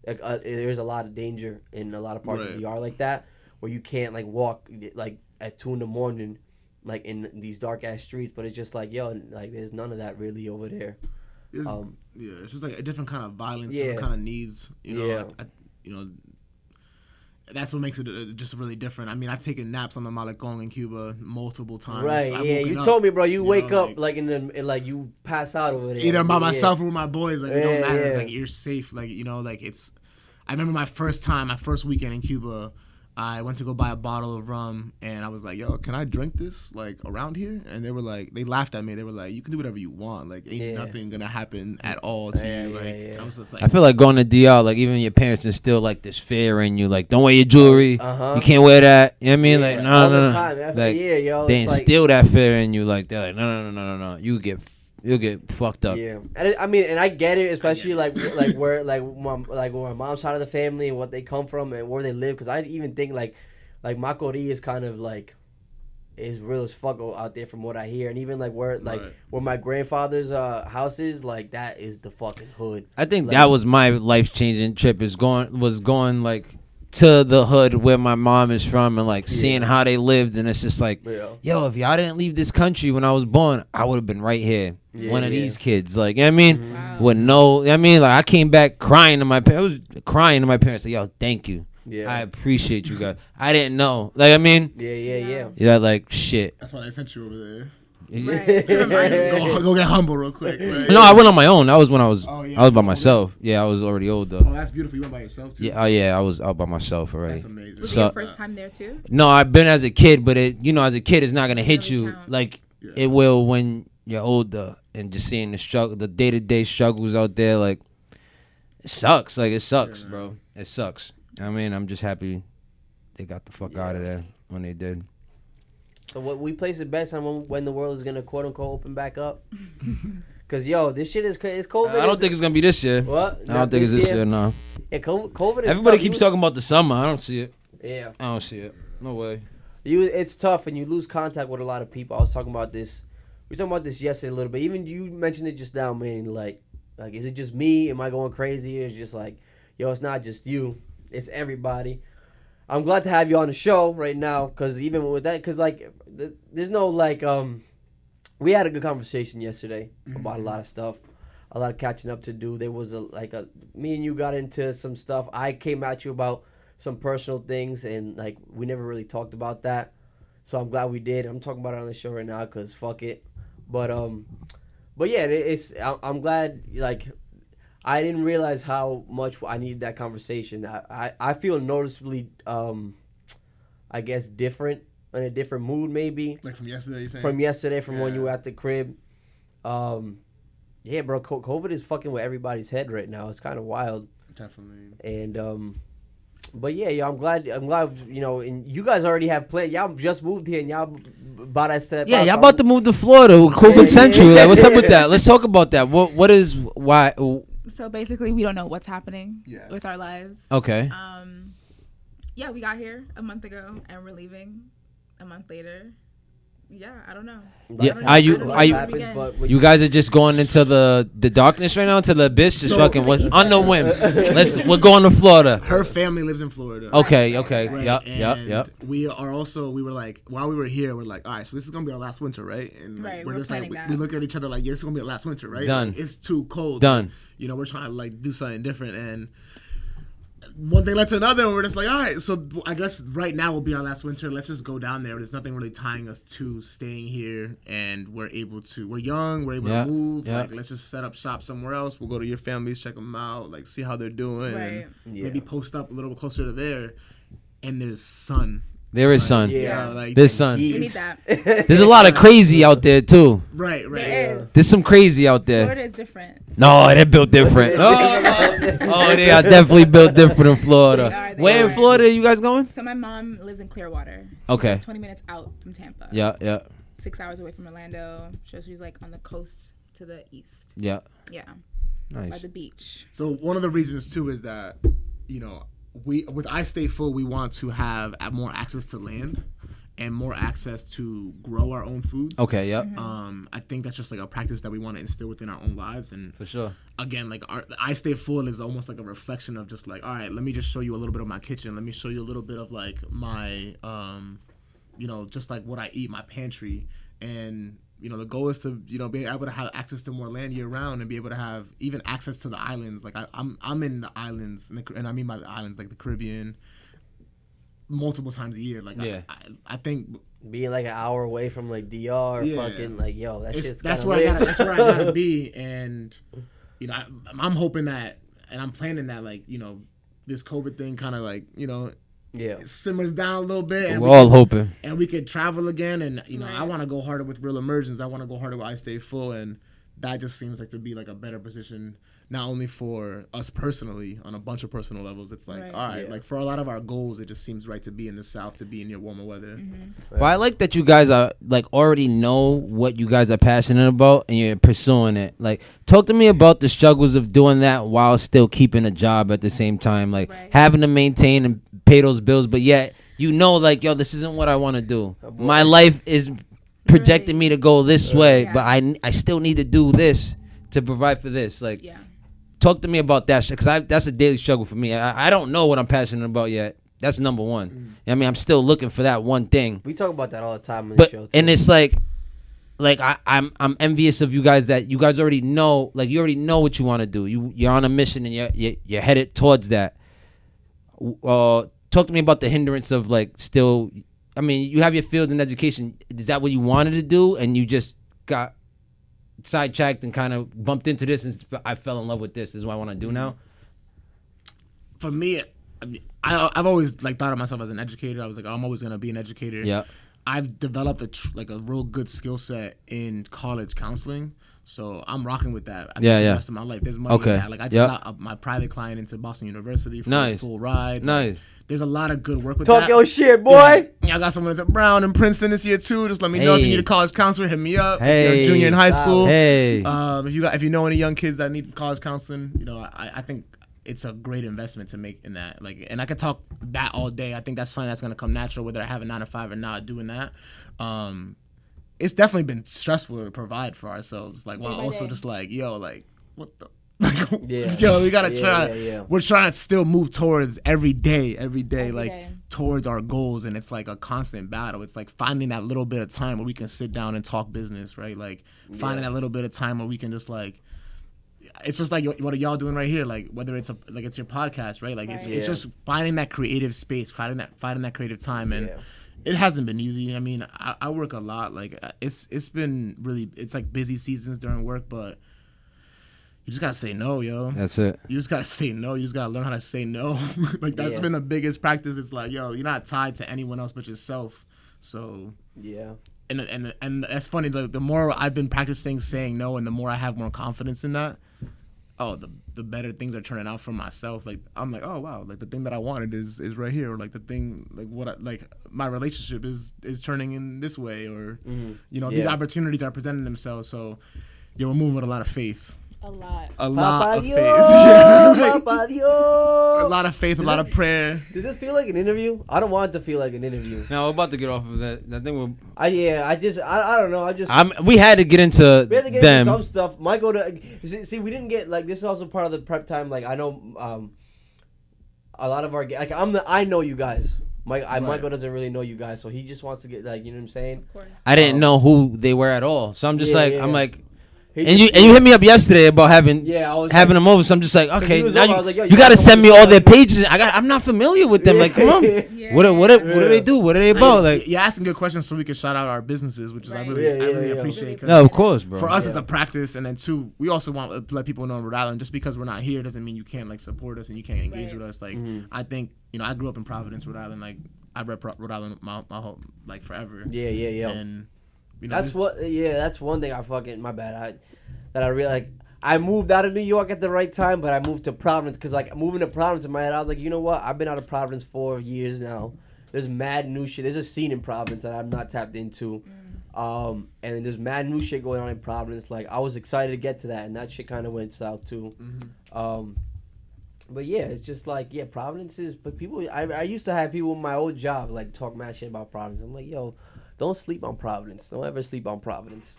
like there's a lot of danger in a lot of parts of DR like that, where you can't like walk like at 2 a.m. like in these dark ass streets. But it's just like like there's none of that really over there. It's just like a different kind of violence, different kind of needs. That's what makes it just really different. I mean, I've taken naps on the Malecón in Cuba multiple times. Right, you told me, bro. You wake up like like you pass out over there. Either by myself or with my boys. Like it don't matter. Like you're safe. Like like it's. I remember my first weekend in Cuba. I went to go buy a bottle of rum, and I was like, yo, can I drink this, like, around here? And they were like, they laughed at me. They were like, you can do whatever you want. Like, ain't nothing going to happen at all to you. I was just like... I feel like going to DR, like, even your parents instill, like, this fear in you. Like, don't wear your jewelry. You can't wear that. You know what I mean? Like, no. Like, they instill that fear in you. Like, they're like, no. You'll get fucked up. Yeah, and I get it, especially like where my mom's side of the family and what they come from and where they live. Because I even think like Macorís is kind of like is real as fuck out there from what I hear, and even like where my grandfather's house is, like that is the fucking hood. I think that was my life changing trip. Was going like to the hood where my mom is from and like seeing how they lived, and it's just like, yo, if y'all didn't leave this country when I was born, I would have been right here, one of these kids. Like, you know what I mean? Wow. With no, I mean, like I came back crying to my parents. I was crying to my parents, like, yo, thank you. Yeah, I appreciate you guys. I didn't know. Like, I mean, yeah, like shit. That's why they sent you over there. Right. To remind you. Go get humble real quick. Right? No, I went on my own. That was when I was by myself. Yeah, I was already old though. Oh, that's beautiful. You went by yourself too. Yeah, I was out by myself already. That's amazing. Was it your first time there too? No, I've been as a kid, but as a kid, it's not gonna hit you like it will when you're older, and just seeing the struggle, the day-to-day struggles out there. Like, it sucks. Like, it sucks, bro. It sucks. I mean, I'm just happy they got the fuck out of there when they did. So what we place it best on when the world is gonna quote unquote open back up? Cause this shit is COVID. I don't think it's gonna be this year. What? I don't think it's this year. No. Yeah, COVID is Everybody tough. keeps talking about the summer. I don't see it. Yeah. I don't see it. No way. It's tough and you lose contact with a lot of people. I was talking about this. We were talking about this yesterday a little bit. Even you mentioned it just now, man. Like, is it just me? Am I going crazy? It's just like, it's not just you. It's everybody. I'm glad to have you on the show right now, because even with that, because like, there's no like, we had a good conversation yesterday about a lot of stuff, a lot of catching up to do. There was me and you got into some stuff. I came at you about some personal things, and like we never really talked about that. So I'm glad we did. I'm talking about it on the show right now because fuck it. But yeah, I'm glad. Like, I didn't realize how much I needed that conversation. I feel noticeably, I guess, different, in a different mood maybe. Like from yesterday, you're saying? From yesterday, from when you were at the crib. Yeah, bro, COVID is fucking with everybody's head right now. It's kind of wild. Definitely. And but yeah, I'm glad, and you guys already have planned. Y'all just moved here, and y'all about to step. Yeah, y'all about to move to Florida with COVID Central. Like, what's up with that? Let's talk about that. Why? So basically, we don't know what's happening with our lives. Okay. Yeah, we got here a month ago, and we're leaving a month later. Yeah, I don't know. Yeah, are you guys are just going into the darkness right now, into the abyss, just fucking on the whim. We're going to Florida. Her family lives in Florida. Okay. Right? Yep. We were like, while we were here, we're like, all right, so this is gonna be our last winter, right? And like, we're just like, we look at each other like, yeah, it's gonna be our last winter, right? Done. Like, it's too cold. Done. We're trying to like do something different, and one thing led to another, and we're just like, all right, so I guess right now will be our last winter. Let's just go down there. There's nothing really tying us to staying here, and we're young, we're able to move. Like, let's just set up shop somewhere else. We'll go to your families, check them out, like see how they're doing, and maybe post up a little bit closer to there. And there's sun. There is sun. Yeah, like there's sun. We need that. There's a lot of crazy out there too. Right. There is. There's some crazy out there. Florida is different. No, they're built different. They are definitely built different in Florida. Where in Florida are you guys going? So my mom lives in Clearwater. Okay. Like 20 minutes out from Tampa. Yeah. 6 hours away from Orlando. So she's like on the coast to the east. Yeah. Yeah. Nice. By the beach. So one of the reasons too is that, we with I Stay Full, we want to have more access to land and more access to grow our own foods. Okay, yep. I think that's just like a practice that we want to instill within our own lives. And for sure. Again, like I Stay Full is almost like a reflection of just like, all right, let me just show you a little bit of my kitchen. Let me show you a little bit of like my, just like what I eat, my pantry. And, the goal is to, be able to have access to more land year round and be able to have even access to the islands. Like I'm in the islands, and I mean by the islands, like the Caribbean, multiple times a year. Like I think being like an hour away from like DR, fucking like that's where I gotta be. And I'm hoping that, and I'm planning that, like this COVID thing kind of like simmers down a little bit, and we're all hoping, and we could travel again. And I want to go harder with Real Immersions. I want to go harder with I Stay Full, and that just seems like to be like a better position, not only for us personally on a bunch of personal levels. It's like, all right, like for a lot of our goals, it just seems right to be in the South, to be in your warmer weather. Well, I like that you guys are like already know what you guys are passionate about and you're pursuing it. Like, talk to me about the struggles of doing that while still keeping a job at the same time, like having to maintain and pay those bills, but yet like, this isn't what I want to do. My life is projecting me to go this way, but I still need to do this to provide for this. Like, talk to me about that, because that's a daily struggle for me. I don't know what I'm passionate about yet. That's number one. I mean, I'm still looking for that one thing. We talk about that all the time on the show too. And it's like I'm envious of you guys that you guys already know, like you already know what you want to do. You're on a mission and you're headed towards that. Talk to me about the hindrance of like still. I mean, you have your field in education. Is that what you wanted to do, and you just got sidetracked and kind of bumped into this, and I fell in love with this? This is what I want to do now. For me, I've always like thought of myself as an educator. I was like, I'm always gonna be an educator. Yeah. I've developed a real good skill set in college counseling. So I'm rocking with that. I think the rest of my life. There's money in that. Like I just got my private client into Boston University for a full ride. Nice. Like, there's a lot of good work with that. Talk your shit, boy. Yeah, I got someone at Brown and Princeton this year too. Just let me know if you need a college counselor. Hit me up. If you're a junior in high school. Hey. If you know any young kids that need college counseling, I think it's a great investment to make in that. Like, and I could talk that all day. I think that's something that's gonna come natural, whether I have a 9 to 5 or not doing that. It's definitely been stressful to provide for ourselves. Like, while also just like, what the. We gotta try. Yeah. We're trying to still move towards every day, towards our goals, and it's like a constant battle. It's like finding that little bit of time where we can sit down and talk business, right? Like finding that little bit of time where we can just like. It's just like what are y'all doing right here? Like whether it's it's your podcast, right? Like it's just finding that creative space, finding that creative time, and it hasn't been easy. I mean, I work a lot. Like it's been really. It's like busy seasons during work, but. You just gotta say no, yo. That's it. You just gotta say no. You just gotta learn how to say no. Like that's been the biggest practice. It's like, yo, you're not tied to anyone else but yourself. So and that's funny. The more I've been practicing saying no, and the more I have more confidence in that, the better things are turning out for myself. Like I'm like, oh wow, like the thing that I wanted is right here, or like the thing my relationship is turning in this way, or these opportunities are presenting themselves. So we're moving with a lot of faith. A lot of faith. A lot of faith, a lot of prayer. Does this feel like an interview? I don't want it to feel like an interview. No, we're about to get off of that. I think we're. I don't know. We had to get into them. Some stuff. Michael, see, we didn't get this is also part of the prep time. Like I know, a lot of our I know you guys. Michael doesn't really know you guys, so he just wants to get you know what I'm saying. Of course. I didn't know who they were at all, so I'm just I'm like. And you hit me up yesterday about having them over, so I'm just like, okay, now you got to send me all their pages. I'm not familiar with them. Like, come on, what do they do? What are they about? Like, you're asking good questions so we can shout out our businesses, which is I really appreciate. No, of course, bro. For us, it's a practice, and then two, we also want to let people know in Rhode Island. Just because we're not here doesn't mean you can't support us and you can't engage with us. Like, I think I grew up in Providence, Rhode Island. Like, I rep Rhode Island my whole forever. Yeah. And that's one thing my bad. I really I moved out of New York at the right time, but I moved to Providence because moving to Providence in my head, I was like, you know what? I've been out of Providence 4 years now. There's mad new shit. There's a scene in Providence that I'm not tapped into, and there's mad new shit going on in Providence. Like I was excited to get to that, and that shit kind of went south too. But yeah, it's just Providence is. But people, I used to have people in my old job talk mad shit about Providence. I'm like, yo, don't sleep on Providence. Don't ever sleep on Providence.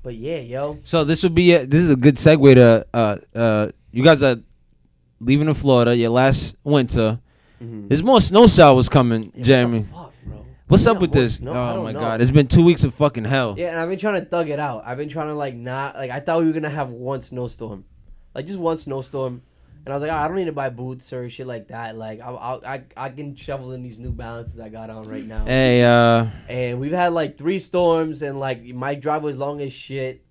But yeah, yo. So this would be this is a good segue to you guys are leaving in Florida your last winter. There's more snow showers coming, Jeremy. What the fuck, bro? What's up with this? Oh my god, it's been 2 weeks of fucking hell. Yeah, and I've been trying to thug it out. I've been trying to not I thought we were gonna have one snowstorm, just one snowstorm. And I was like, I don't need to buy boots or shit like that. Like, I can shovel in these New Balances I got on right now. Hey, and we've had 3 storms, and my driveway's long as shit.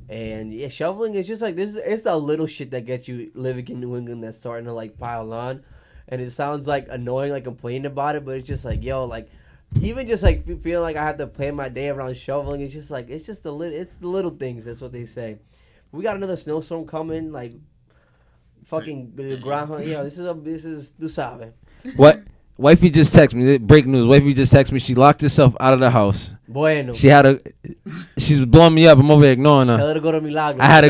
And yeah, shoveling is just it's the little shit that gets you living in New England that's starting to pile on. And it sounds annoying, complaining about it, but it's just even just feeling like I have to plan my day around shoveling. It's just it's the little things. That's what they say. We got another snowstorm coming, fucking ground. This is tu sabes. What? Wifey just texted me. Breaking news. Wifey just texted me. She locked herself out of the house. Bueno. She was blowing me up. I'm over here ignoring her. Tell her to go to Milagro. I had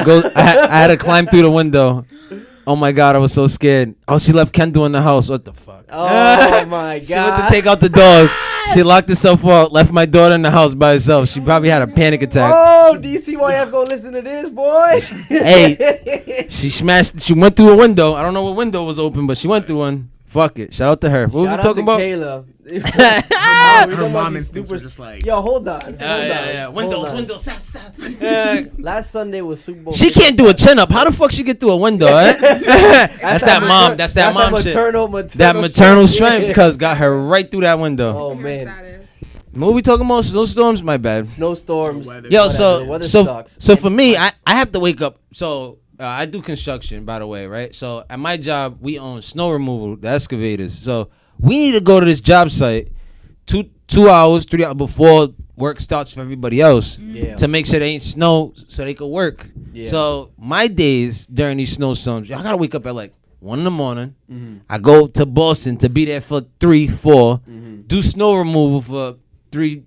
to climb through the window. Oh my god, I was so scared. Oh, she left Kendall in the house. What the fuck? Oh my god. She went to take out the dog. She locked herself out, left my daughter in the house by herself. She probably had a panic attack. Oh, DCYF gonna listen to this, boy. Hey, she went through a window. I don't know what window was open, but she went through one. Fuck it. Shout out to her. What were we talking about? Kayla. Her mom instincts were just yo, hold on. Windows. Last Sunday was Super Bowl. She can't do a chin up. How the fuck she get through a window? That's that mom. That's that mom shit. That maternal strength because got her right through that window. Oh man. What are we talking about? Snowstorms? My bad. Snowstorms. Yo, the weather sucks. So for me, I have to wake up. So I do construction, by the way, right? So at my job, we own snow removal, the excavators. So we need to go to this job site two hours, 3 hours before work starts for everybody else to make sure there ain't snow so they could work. Yeah. So my days during these snowstorms, I gotta wake up at like 1 a.m. I go to Boston to be there for 3, 4, do snow removal for 2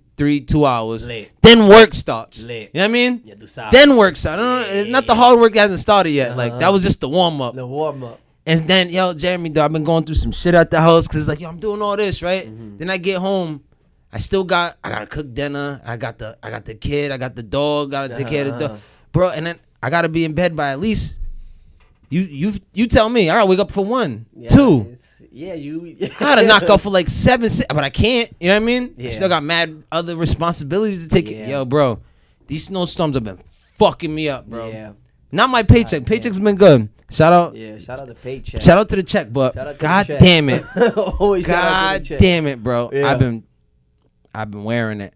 hours. Late. Then work starts. Late. You know what I mean? Yeah, then work starts. Not the hard work hasn't started yet. Like that was just the warm up. The warm up. And then, Jeremy, I've been going through some shit at the house because like, I'm doing all this, right? Then I get home, I gotta cook dinner. I got the kid, I got the dog, gotta take care of the dog, bro. And then I gotta be in bed by at least. You tell me. I gotta wake up for 1, 2. Yeah, I gotta knock off for like 7, 6, but I can't. You know what I mean? Yeah. I still got mad other responsibilities to take care. Yo, bro, these snowstorms have been fucking me up, bro. Yeah. Not my paycheck. Paycheck's been good. Shout out. Yeah, shout out to paycheck. Shout out to the check, but God damn it. God damn it, bro. Yeah. I've been wearing it.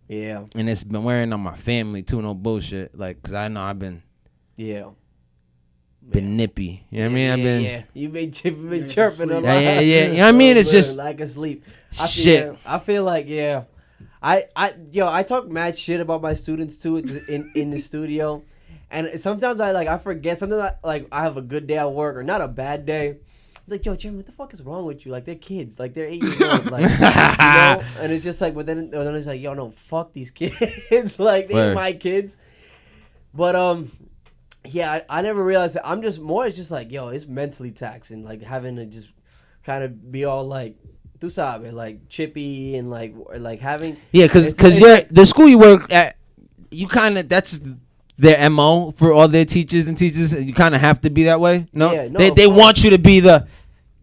Yeah. And it's been wearing on my family too, no bullshit. Like, cause I know I've been nippy. You know what I mean? I've been You've been chirping a lot. Yeah. You know what I mean? It's just like asleep. Shit. I feel like I talk mad shit about my students too in the studio. And sometimes I forget. Sometimes I have a good day at work or not a bad day. I'm like, yo, Jimmy, what the fuck is wrong with you? Like, they're kids. Like, they're 8 years old. Like, you know? And it's just like, but then it's like, yo, no, fuck these kids. Like, they're my kids. But I never realized that. I'm just more. It's just like, yo, it's mentally taxing. Like having to just kind of be all like, tú sabes, like chippy and like having. Yeah, because the school you work at, you kind of that's their MO for all their teachers and teachers. You kind of have to be that way. No, they want you to be the.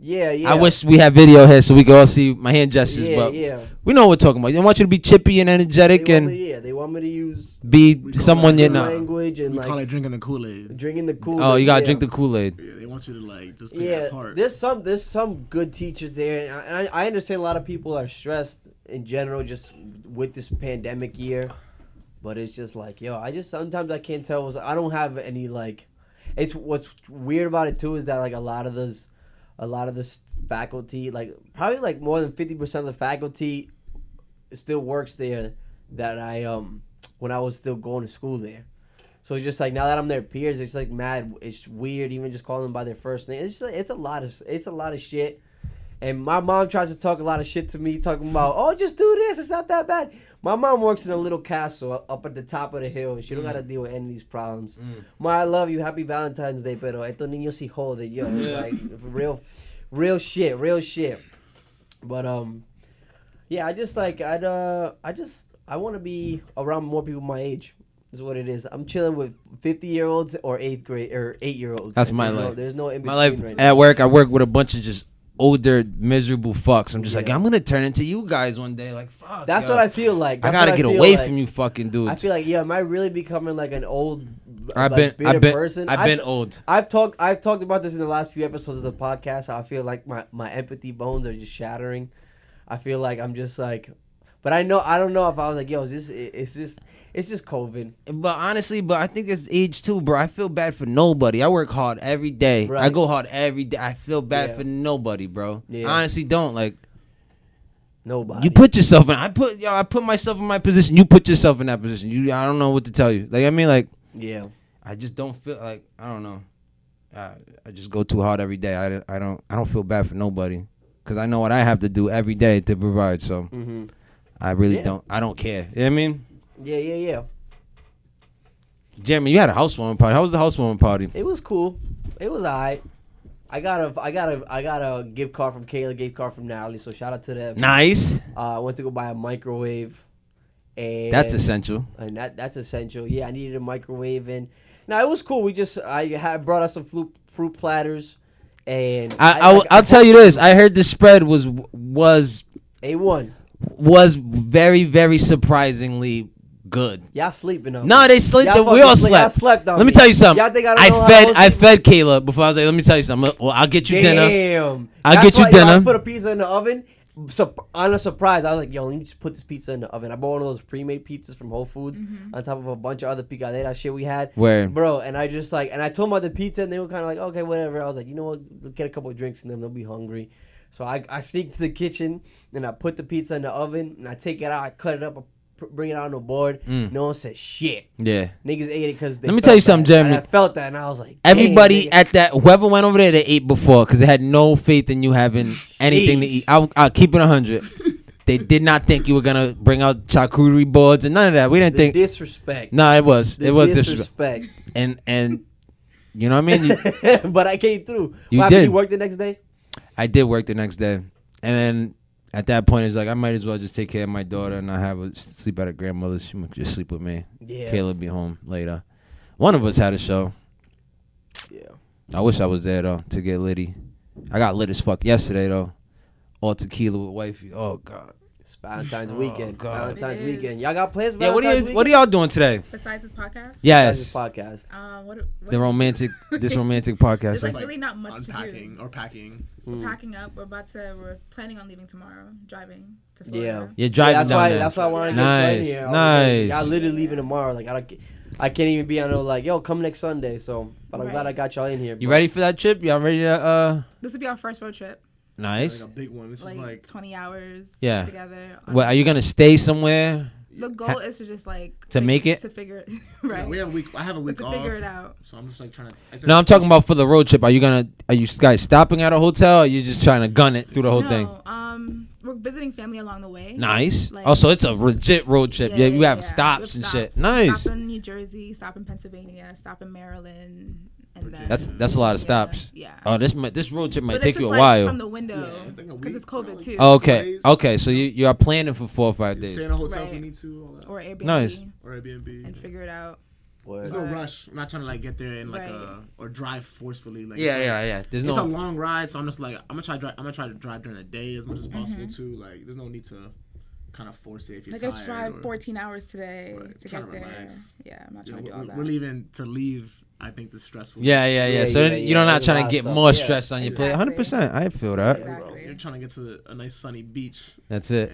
Yeah. I wish we had video here so we could all see my hand gestures, but we know what we're talking about. They want you to be chippy and energetic they want me to use someone you know. Language and we call it drinking the Kool-Aid. Drinking the Kool-Aid. Oh, you gotta drink the Kool-Aid. Yeah, they want you to like just play that part. There's some good teachers there, and I understand a lot of people are stressed in general just with this pandemic year, but it's just like, yo, sometimes I can't tell. I don't have any like. It's what's weird about it too is that like a lot of this faculty, like probably like more than 50% of the faculty still works there that I when I was still going to school there. So it's just like now that I'm their peers, it's like mad. It's weird even just calling them by their first name. It's just like, it's a lot of shit. And my mom tries to talk a lot of shit to me, talking about, oh, just do this. It's not that bad. My mom works in a little castle up at the top of the hill, and she don't got to deal with any of these problems. Ma, I love you. Happy Valentine's Day, pero estos niños sí joden, yo. Like, real shit. But, I want to be around more people my age. Is what it is. I'm chilling with 50-year-olds or 8-year-olds. That's my life. There's no in between. My life right at work. I work with a bunch of just older miserable fucks. I'm just like, I'm gonna turn into you guys one day. Like, fuck. That's what I feel like. I gotta get away from you fucking dudes. I feel like, am I really becoming like an old, bitter person? I've been old. I've talked about this in the last few episodes of the podcast. I feel like my empathy bones are just shattering. I feel like I'm just like, but I don't know if I was like, yo, it's just COVID. But honestly, I think it's age too, bro. I feel bad for nobody. I work hard every day. Right. I go hard every day. I feel bad for nobody, bro. Yeah. I honestly don't. Like, nobody. You put yourself in. I put myself in my position. You put yourself in that position. I don't know what to tell you. Like, I mean, like, yeah. I just don't feel like, I don't know. I just go too hard every day. I don't feel bad for nobody because I know what I have to do every day to provide. So I really don't. I don't care. You know what I mean? Yeah. Jeremy, you had a housewarming party. How was the housewarming party? It was cool. It was alright. I got a gift card from Kayla, gift card from Natalie. So shout out to them. Nice. I went to go buy a microwave. And that's essential. And that's essential. Yeah, I needed a microwave, and now it was cool. I brought us some fruit platters, and I'll tell you this. I heard the spread was A1. Was very, very surprisingly good. Y'all sleeping on me. No, they slept. We all slept. Y'all slept on Let me tell you something. Y'all think I fed Kayla before I was like, let me tell you something. Well, I'll get you dinner. Damn. I'll get you dinner. I put a pizza in the oven. So on a surprise, I was like, yo, let me just put this pizza in the oven. I bought one of those pre-made pizzas from Whole Foods on top of a bunch of other picadera shit we had. Where? Bro, and I just like, and I told them about the pizza, and they were kind of like, okay, whatever. I was like, you know what, get a couple of drinks in them, they'll be hungry. So I sneak to the kitchen and I put the pizza in the oven and I take it out, I cut it up, I bring it out on the board. No one said shit. Yeah. Niggas ate it because they Let me tell you something, Jeremy. I felt that and I was like, everybody at that, whoever went over there, they ate before because they had no faith in you having anything to eat. I'll keep it 100. They did not think you were going to bring out charcuterie boards and none of that. We didn't think. Disrespect. No, it was disrespect. And you know what I mean? But I came through. You did. You work the next day? I did work the next day. And then at that point, it's like, I might as well just take care of my daughter and not have her sleep at her grandmother's. She might just sleep with me. Yeah. Kayla be home later. One of us had a show. Yeah. I wish I was there, though, to get litty. I got lit as fuck yesterday, though. All tequila with wifey. Oh, God. It's Valentine's weekend. God. Valentine's weekend. Y'all got plans for Yeah, Valentine's what are y'all doing today? Besides this podcast? Yes. This podcast. This romantic podcast. There's like Like really not much to do. unpacking or packing. We're packing up. We're planning on leaving tomorrow, driving to Florida. You're driving that's down why, there. That's why I wanted to get Nice, in here. nice. Y'all literally leaving tomorrow. Like I can't even be on there like, yo, come next Sunday. So, but I'm glad I got y'all in here. You ready for that trip? Y'all ready to This will be our first road trip. Nice. Like a big one. This is like 20 hours Yeah. together. What, are you gonna stay somewhere? The goal is to just like to make it to figure it right. Yeah, we have a week. I have a week to off. figure it out. So I'm just like trying to. No, I'm talking about for the road trip. Are you guys stopping at a hotel? Or are you just trying to gun it through the whole thing? We're visiting family along the way. Nice. Like, so it's a legit road trip. Yeah, you have stops and shit. Nice. Stop in New Jersey, stop in Pennsylvania, stop in Maryland, and then that's a lot of stops. Yeah. Oh, this road trip might But take it's you a just, while. from the window because it's COVID too. Okay. So you are planning for 4 or 5 days. Stay in a hotel if you need to. All that. Or Airbnb. Nice. Or Airbnb. And figure it out. There's no rush. I'm not trying to like get there and like or drive forcefully. Like Yeah. There's it's a long ride, so I'm just like I'm gonna try to drive during the day as much as possible too. Like there's no need to kind of force it if you're tired. Let's drive 14 hours today to get there. Relax. Yeah, I'm not trying to do all that. We're leaving to leave. I think the stressful. Yeah. So you're not trying to get more stress on your plate. 100%. I feel that. Exactly. You're trying to get to a nice sunny beach. That's it.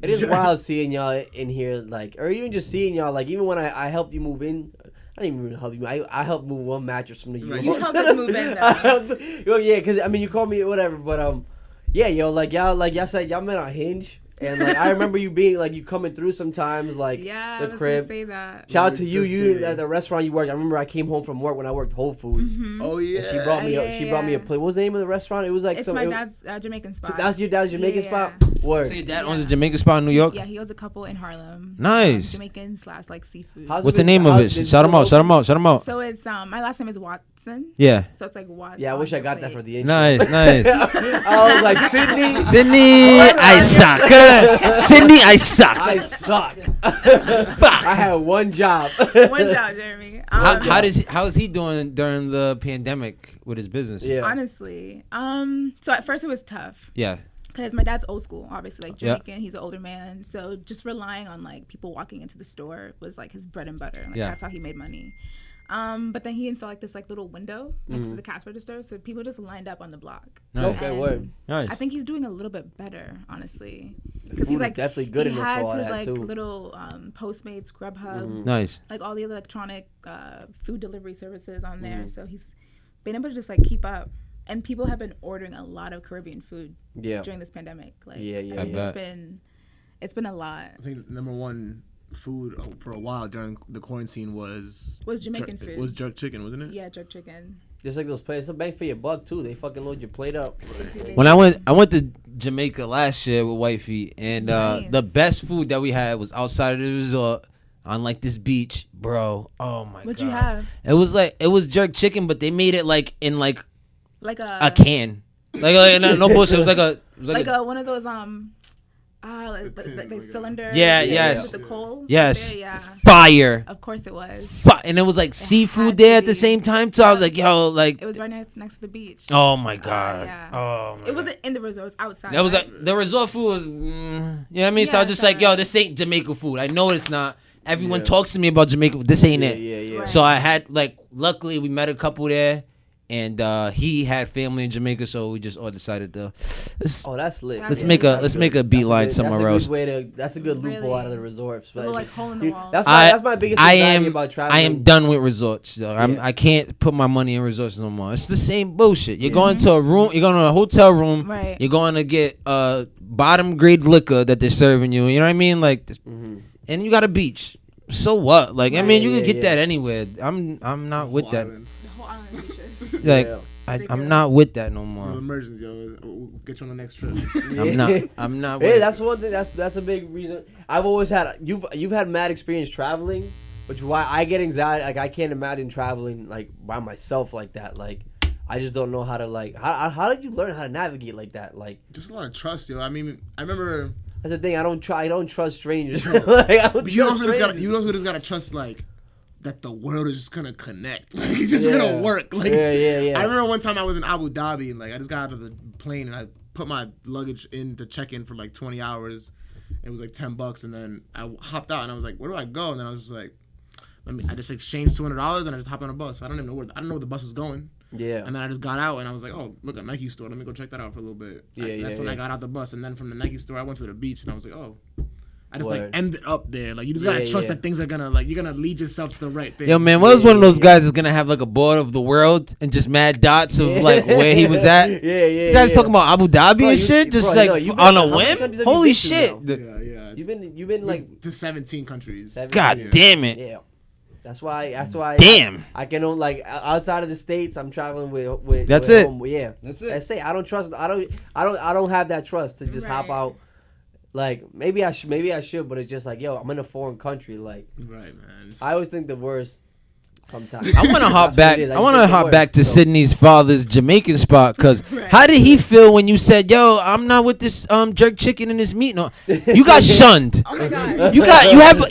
It is wild seeing y'all in here, like, or even just seeing y'all, like, even when I helped you move in. I didn't even help you. I helped move one mattress from the U.S. You helped us move in, though. Yeah, because I mean, you called me whatever, but yeah, yo, like y'all said y'all met on Hinge, and like I remember you being like you coming through sometimes, like the I was crib. gonna say that. Shout out to you at the restaurant you worked. I remember I came home from work when I worked Whole Foods. Mm-hmm. Oh yeah. And she brought me a plate. What was the name of the restaurant? It was like it's my dad's Jamaican spot. So that's your dad's Jamaican spot. Word. So your dad owns a Jamaican spot in New York? Yeah, he owns a couple in Harlem. Nice. Jamaican / like seafood. What's the name of it? Shout them out. So it's my last name is Watson. Yeah. So it's like Watson. Yeah, I wish I got that for the intro. Nice. I was like, Sidney, I suck. Sidney, I suck. I suck. Fuck. I had one job. One job, Jeremy. How is he doing during the pandemic with his business? Yeah. Honestly, so at first it was tough. Yeah. Because my dad's old school, obviously, like Jamaican. He's an older man, so just relying on like people walking into the store was like his bread and butter. Like that's how he made money. But then he installed like this like little window next to the cash register, so people just lined up on the block. Nice. Okay, word. Nice. I think he's doing a little bit better, honestly, Because he's like definitely good in he it has for all his that like too. little Postmates, Grubhub, Nice. like all the electronic food delivery services on there. So he's been able to just like keep up. And people have been ordering a lot of Caribbean food during this pandemic. Like, it's been a lot. I think number one food for a while during the quarantine was Jamaican food. It was jerk chicken, wasn't it? Yeah, jerk chicken. Just like those places, a bang for your buck too. They fucking load your plate up. When I went to Jamaica last year with wifey, and the best food that we had was outside of the resort on like this beach, bro. Oh my god. What'd you have? It was jerk chicken, but they made it like in like a can. Like no bullshit. It was like a one of those like cylinder. Yeah, yes. With the coal. Yes. There, yeah. Fire. Of course it was. And it was like seafood there at the same time. So I was like, yo, like. It was right next to the beach. Oh my god. Yeah. Oh my. It wasn't in the resort. It was outside. That was like the resort food was. You know what I mean? So I was just like, yo, this ain't Jamaican food. I know it's not. Everyone talks to me about Jamaica. This ain't it. Yeah. Right. So I had like, luckily we met a couple there. and he had family in Jamaica, so we just all decided to. That's lit. Let's make a beeline somewhere else. That's a good loophole out of the resorts. A little, like, hole in the wall. That's my biggest anxiety about traveling. I am done with resorts. Though. I can't put my money in resorts no more. It's the same bullshit. You're going to a room. You're going to a hotel room. Right. You're going to get bottom grade liquor that they're serving you. You know what I mean? Like, and you got a beach. So what? Like, I mean, you can get that anywhere. I'm not with that. The whole island is beaches. Like, I'm not with that no more. Emergency, yo. We'll get you on the next trip. I'm not. Hey, that's one thing. That's a big reason. I've always had. You've had mad experience traveling, which is why I get anxiety. Like, I can't imagine traveling like by myself like that. Like, I just don't know how to like. How did you learn how to navigate like that? Like, just a lot of trust, yo. I mean, I remember. That's the thing. I don't trust strangers. Like, you also just gotta trust like that the world is just gonna connect. Like, it's just gonna work. Like, yeah. I remember one time I was in Abu Dhabi and like I just got out of the plane and I put my luggage in to check in for like 20 hours. It was like $10, and then I hopped out and I was like, where do I go? And then I was just like, I just exchanged $200 and I just hopped on a bus. I don't know where the bus was going. Yeah. And then I just got out and I was like, oh, look, a Nike store. Let me go check that out for a little bit. That's when I got out the bus. And then from the Nike store, I went to the beach and I was like, oh. I just like ended up there. Like, you just gotta trust that things are gonna, like, you're gonna lead yourself to the right thing. Yo, man, what was one of those guys that's gonna have like a board of the world and just mad dots of like where he was at? This guy's talking about Abu Dhabi and shit, just like on a whim. Holy shit! Yeah. You've been like to 17 countries. God damn it! Yeah. That's why. Damn. I can only, like, outside of the States, I'm traveling with. That's it. Yeah. That's it. I don't trust. I don't have that trust to just hop out. Like, maybe I should, but it's just like, yo, I'm in a foreign country. Like, right, man. I always think the worst. Sometimes I want to hop back. I want to hop back to Sidney's father's Jamaican spot, because how did he feel when you said, "Yo, I'm not with this jerk chicken and this meat"? No, you got shunned. Oh my God.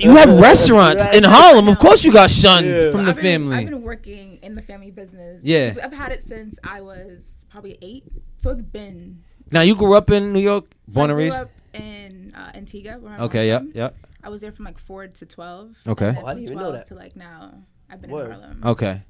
You have restaurants in Harlem. Of course, you got shunned from the family. I've been working in the family business. Yeah, I've had it since I was probably 8, so it's been. Now you grew up in New York, born and raised. I grew up in Antigua. Where okay, yeah. I was there from like 4 to 12. Okay. I didn't even know that. To like now. I've been in Harlem. Okay.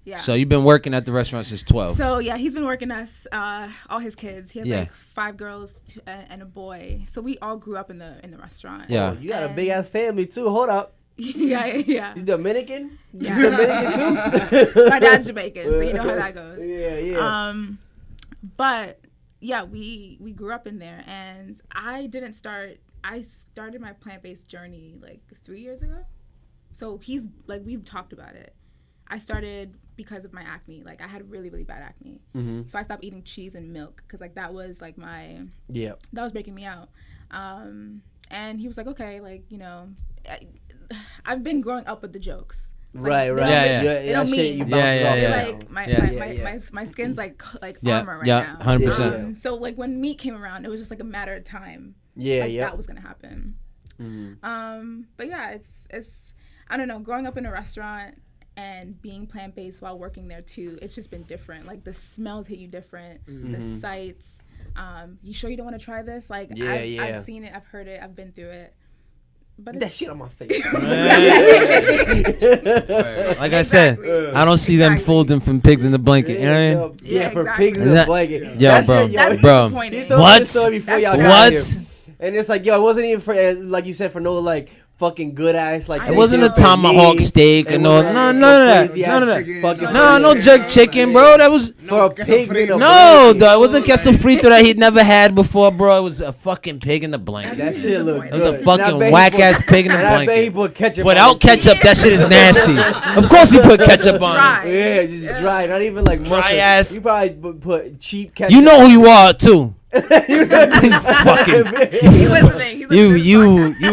Yeah. So you've been working at the restaurant since 12. So yeah, he's been working us, all his kids. He has like 5 girls and a boy. So we all grew up in the restaurant. Yeah. Oh, you got a big ass family too. Hold up. Yeah. You Dominican? Yeah. You Dominican too? My dad's Jamaican, so you know how that goes. Yeah. But yeah, we grew up in there, and I started my plant-based journey like 3 years ago. So he's like, we've talked about it. I started because of my acne. Like, I had really, really bad acne. Mm-hmm. So I stopped eating cheese and milk because like that was like that was breaking me out. And he was like, okay, like, you know, I've been growing up with the jokes. Right. Like my skin's like armor right now. 100%. So like when meat came around, it was just like a matter of time. That was gonna happen. Mm-hmm. But yeah, it's I don't know, growing up in a restaurant and being plant-based while working there too, it's just been different. Like, the smells hit you different, the sights. You sure you don't want to try this? Like, I've seen it, I've heard it, I've been through it. But that shit on my face. Like I said, I don't see them folding from pigs in the blanket. You know what I mean? For pigs in the blanket. Yo, bro. What? And it's like, yo, it wasn't even for, like you said, for no like fucking good ass like. It wasn't a tomahawk steak and none of that. No jerk chicken, bro. That was for a pig. No, it wasn't queso frito that he'd never had before, bro. It was a fucking pig in the blanket. That shit looked. It was a fucking whack ass pig in the blanket. Without ketchup, that shit is nasty. Of course he put ketchup on it. Yeah, just dry. Not even like dry ass. You probably put cheap ketchup. You know who you are too. You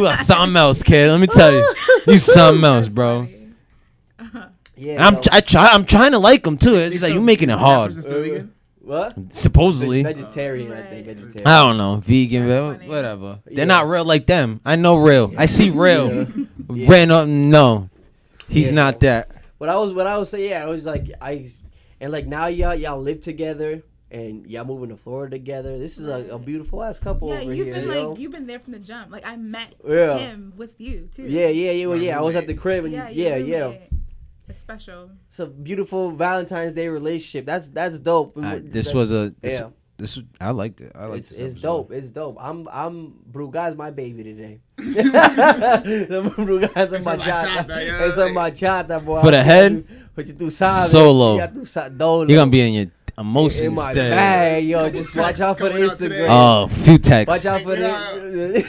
are something else, kid. Let me tell you, you something else, bro. Yeah, I'm trying to like him too. It's like you making it hard. What? Supposedly vegetarian, I think. Vegetarian. I don't know, vegan, whatever. They're not real like them. I know real. I see real. No, he's not that. What I was saying, I was like, now y'all live together. And y'all moving to Florida together. This is a beautiful ass couple over here. Yeah, you've been there from the jump. Like, I met him with you too. Yeah. I was at the crib and yeah. It's special. It's a beautiful Valentine's Day relationship. That's dope. I liked it. I liked it. It's dope. It's dope. I'm Brugal's my baby today. Brugal's machata. It's a machata, boy. For the head, solo. You're gonna be in your emotions in my today. bag, yo. Just watch out for the Instagram. Oh, few texts. Watch out for the.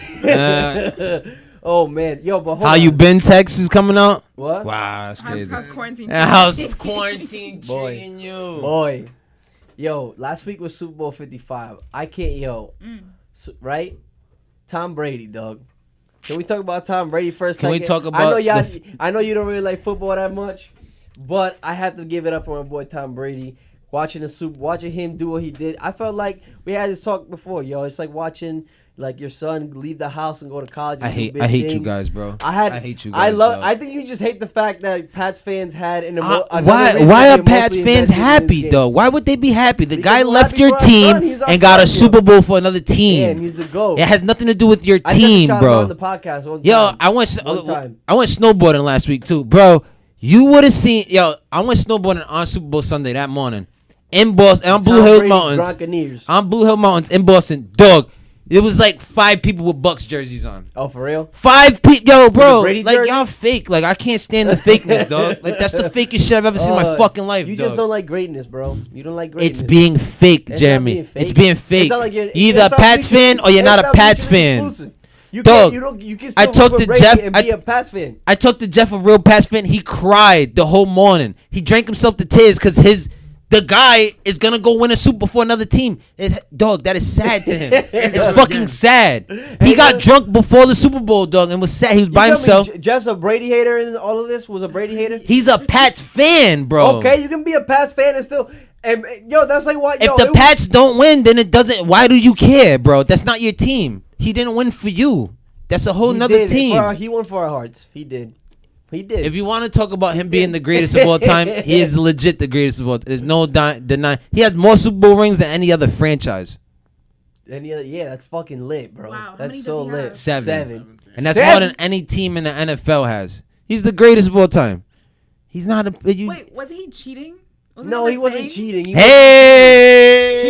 Oh man, yo, but hold How on. you been? Text is coming out. What? Wow, that's crazy. How's quarantine? How's quarantine treating you? Boy, yo, last week was Super Bowl 55. I can't, right? Tom Brady, dog. Can we talk about Tom Brady for a second? Can we talk about? I know you don't really like football that much, but I have to give it up for my boy Tom Brady. Watching him do what he did. I felt like we had this talk before, yo. It's like watching like your son leave the house and go to college. And I hate you guys, bro. I hate you guys. I think you just hate the fact that Pats fans had an why are Pats fans happy though? Why would they be happy? The guy left your team and got a Super Bowl for another team. Yeah, and he's the GOAT. It has nothing to do with your team, bro. On the podcast one yo, time. I went snowboarding last week too, bro. You would have seen. Yo, I went snowboarding on Super Bowl Sunday that morning in Boston on Blue Hill Mountains. On Blue Hill Mountains in Boston, dog. It was like 5 people with Bucks jerseys on. Oh, for real? 5 people, yo, bro. Like jersey? Y'all fake. Like I can't stand the fakeness, dog. Like that's the fakest shit I've ever seen in my fucking life. You dog. just don't like greatness, bro. You don't like greatness. It's being fake, Jeremy. It's being fake. Like you're either a Pats fan or you're not a Pats fan. You can still I talked to Jeff and be a Pats fan. I talked to Jeff, a real Pats fan. He cried the whole morning. He drank himself to tears because the guy is gonna go win a Super Bowl for another team. Dog, that is sad to him. It's fucking sad. He got drunk before the Super Bowl, dog, and was sad. He was by himself. Jeff's a Brady hater in all of this? Was a Brady hater? He's a Pats fan, bro. Okay, you can be a Pats fan and still... And yo, that's like what... If the Pats don't win, then it doesn't... Why do you care, bro? That's not your team. He didn't win for you. That's a whole nother team. He won for our hearts. He did. If you want to talk about him being the greatest of all time, he is legit the greatest of all time. There's no denying. He has more Super Bowl rings than any other franchise. Yeah, that's fucking lit, bro. Wow, that's so lit. 7. And that's more than any team in the NFL has. He's the greatest of all time. He's not a... Wait, was he cheating? No, he wasn't cheating. Hey,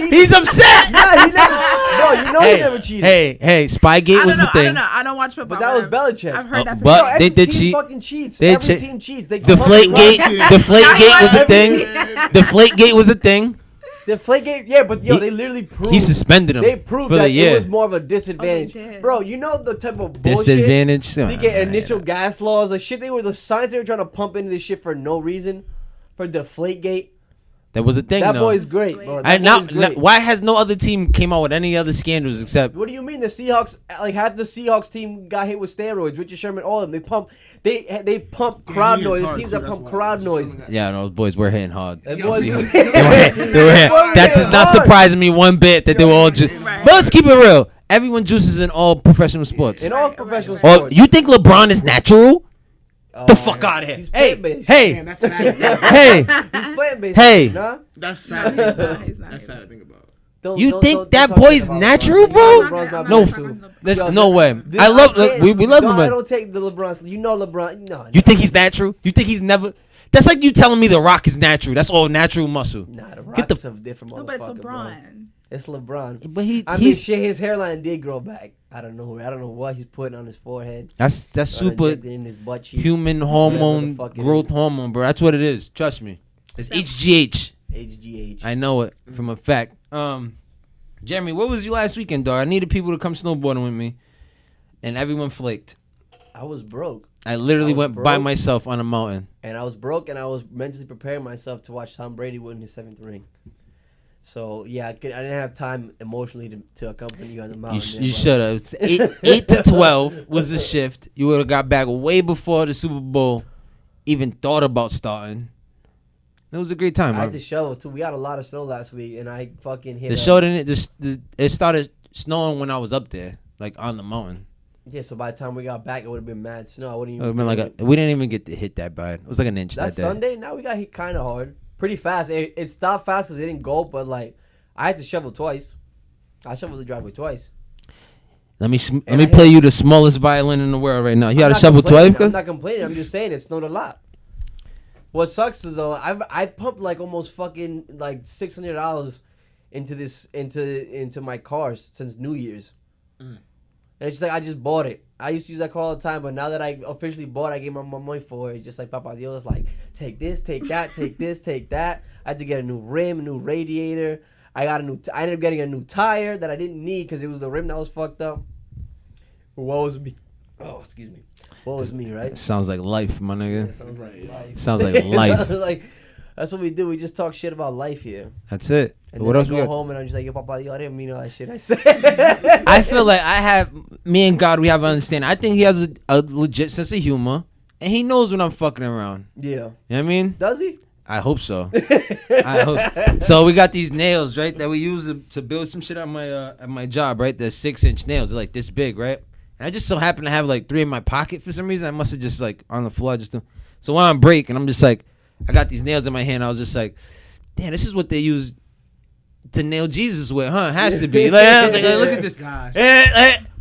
he's upset. No, he never. No, you know he never cheated. Hey, Spygate was the thing. I don't watch football. But that was Belichick. I've heard that's but they did cheat. Fucking cheats. Every team cheats. Deflategate was a thing. Deflategate was a thing. Deflategate, yeah, but they literally proved. He suspended him. They proved for that the year. It was more of a disadvantage, bro. You know the type of bullshit. Disadvantage. They get initial gas laws, like shit. The science they were trying to pump into this shit for no reason, for Deflategate. That was a thing. That boy's great, bro. Why has no other team came out with any other scandals except? What do you mean the Seahawks? Like half the Seahawks team got hit with steroids. Richard Sherman, all of them. They pump crowd noise. There's teams that pump crowd noise. Yeah, those boys were hitting hard. They were hitting. That does not surprise me one bit that they were all just. But let's keep it real. Everyone juices in all professional sports. In all professional sports. Oh, you think LeBron is natural? The fuck out of here! He's Hey, plant-based. hey, That's sad. hey! He's plant-based. Hey. Nah? That's sad. He's not. That's sad to think about. You think that boy's natural, bro? No, there's no way. I love we love him. I don't take the LeBron. You know LeBron. No. You think he's natural? You think he's never? That's like you telling me The Rock is natural. That's all natural muscle. Nah, The Rock is a different motherfucker. No, but it's LeBron. Bro. It's LeBron. But his hairline did grow back. I don't know what he's putting on his forehead. That's super in his butt cheek. Human hormone, growth hormone, bro. That's what it is. Trust me. It's HGH. HGH. I know it from a fact. Jeremy, what was you last weekend, dog? I needed people to come snowboarding with me, and everyone flaked. I was broke. I literally went by myself on a mountain. And I was broke, and I was mentally preparing myself to watch Tom Brady win his 7th ring. So yeah, I didn't have time emotionally to accompany you on the mountain. You should have. 8 to 12 was the shift. You would have got back way before the Super Bowl even thought about starting. It was a great time. I had to shovel too. We had a lot of snow last week, and I fucking hit. The show didn't. It started snowing when I was up there, like on the mountain. Yeah, so by the time we got back, it would have been mad snow. I wouldn't even. It would have been we didn't even get to hit that bad. It was like an inch that day. Sunday. Now we got hit kind of hard. Pretty fast. It stopped fast because it didn't go, but like I had to shovel twice. I shoveled the driveway twice. Let me play you the smallest violin in the world right now. You got a shovel 12? I'm not complaining. I'm just saying it snowed a lot. What sucks is though I pumped like almost fucking like $600 into my cars since New Year's. And it's just like I just bought it. I used to use that car all the time, but now that I officially bought it, I gave my money for it. It's just like Papa Dios, like take this, take that, take this, take that. I had to get a new rim, a new radiator. I ended up getting a new tire that I didn't need because it was the rim that was fucked up. What was me? Oh, excuse me. What was me, right? Sounds like life, my nigga. Yeah, sounds like life. Sounds like life. Like that's what we do. We just talk shit about life here. That's it. And what then else I we go got? home and I'm just like, yo, Papa, yo, I didn't mean all that shit I said. I feel like me and God, we have an understanding. I think he has a legit sense of humor, and he knows when I'm fucking around. Yeah. You know what I mean? Does he? I hope so. I hope. So we got these nails, right, that we use to build some shit at my job, right? The 6-inch nails, they're like this big, right? And I just so happen to have like 3 in my pocket for some reason. I must have just like on the floor so when I'm break and I'm just like, I got these nails in my hand. I was just like, damn, this is what they use to nail Jesus with, huh? It has to be. Like, I was like, look at this. Gosh.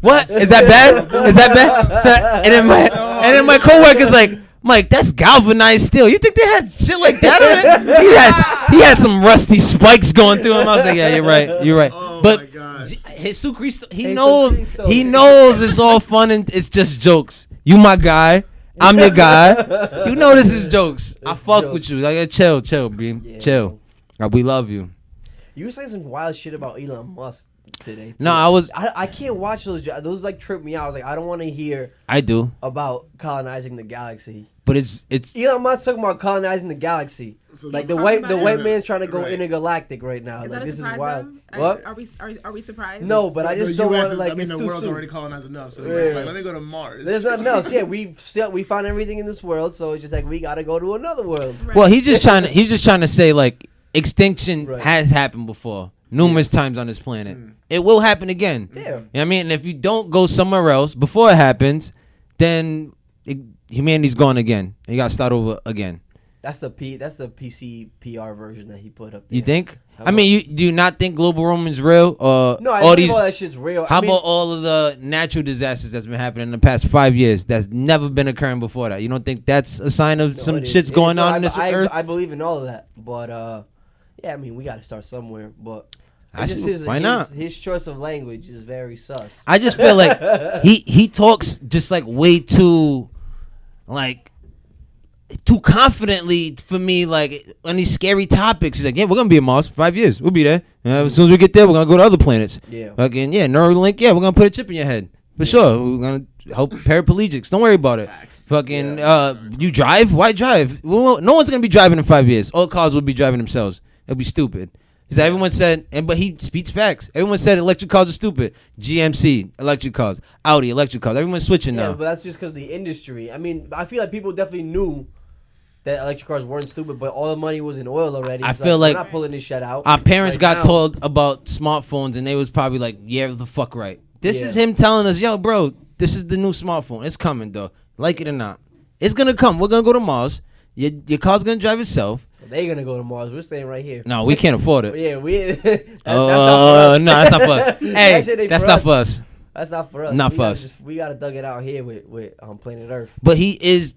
What? Is that bad? Is that bad? So, and then my coworker's like, Mike, that's galvanized steel. You think they had shit like that on it? He has some rusty spikes going through him. I was like, yeah, you're right. Oh But my gosh. Jesus Cristo, he Jesus knows it's all fun and it's just jokes. You my guy. I'm your guy. You know this is jokes. I fuck jokes. with you. Like, chill, Beam. Yeah, Chill. We love you. You were saying some wild shit about Elon Musk today. Too. No, I can't watch those. Those like trip me out. I was like, I don't want to hear I do. about colonizing the galaxy. But it's Elon Musk talking about colonizing the galaxy. So Like just the talking white about it. man's trying to go Right. intergalactic right now. Is like that a this surprise? is wild. Though? What? Are we surprised? No, but I The just don't US want to is- like. I mean, it's the too world's soon. already colonized enough, so Yeah. it's just like, let me go to Mars. There's nothing else. Yeah, we found everything in this world, so it's just like we gotta go to another world. Right. well, he's just trying to say like extinction Right. has happened before numerous times on this planet. It will happen again. Yeah. You know what I mean? And if you don't go somewhere else before it happens, then humanity's gone again. And you got to start over again. That's the PC PR version that he put up there. You think? How I mean, do you not think global warming's real? No, I all believe these. all that shit's real. How about all of the natural disasters that's been happening in the past 5 years that's never been occurring before that? You don't think that's a sign of some shit's going on in this earth? I believe in all of that, but yeah, I mean, we got to start somewhere. But Why not? His choice of language is very sus. I just feel like he talks just like way too, like, too confidently for me, like on these scary topics. He's like, yeah, we're gonna be in Mars for 5 years. We'll be there. As soon as we get there, we're gonna go to other planets. Yeah. Fucking yeah, Neuralink. Yeah, we're gonna put a chip in your head for sure. We're gonna help paraplegics. Don't worry about it. Facts. Fucking you drive? Why drive? No one's gonna be driving in 5 years. All cars will be driving themselves. It'll be stupid. Because everyone said, but he speaks facts. Everyone said electric cars are stupid. GMC, electric cars. Audi, electric cars. Everyone's switching Yeah, now. but that's just because the industry. I mean, I feel like people definitely knew that electric cars weren't stupid, but all the money was in oil already. I It's feel like we're not pulling this shit out. Our parents right got now. told about smartphones, and they was probably like, yeah, the fuck right. This Yeah. is him telling us, yo, bro, this is the new smartphone. It's coming, though. Like it or not. It's going to come. We're going to go to Mars. Your car's going to drive itself. They're gonna go to Mars. We're staying right here. No, we can't afford it. Yeah, we. No, that's not for us. Hey, shit ain't that's for not us. for us. That's not for us. Not We for gotta us. we gotta dug it out here with planet Earth. But he is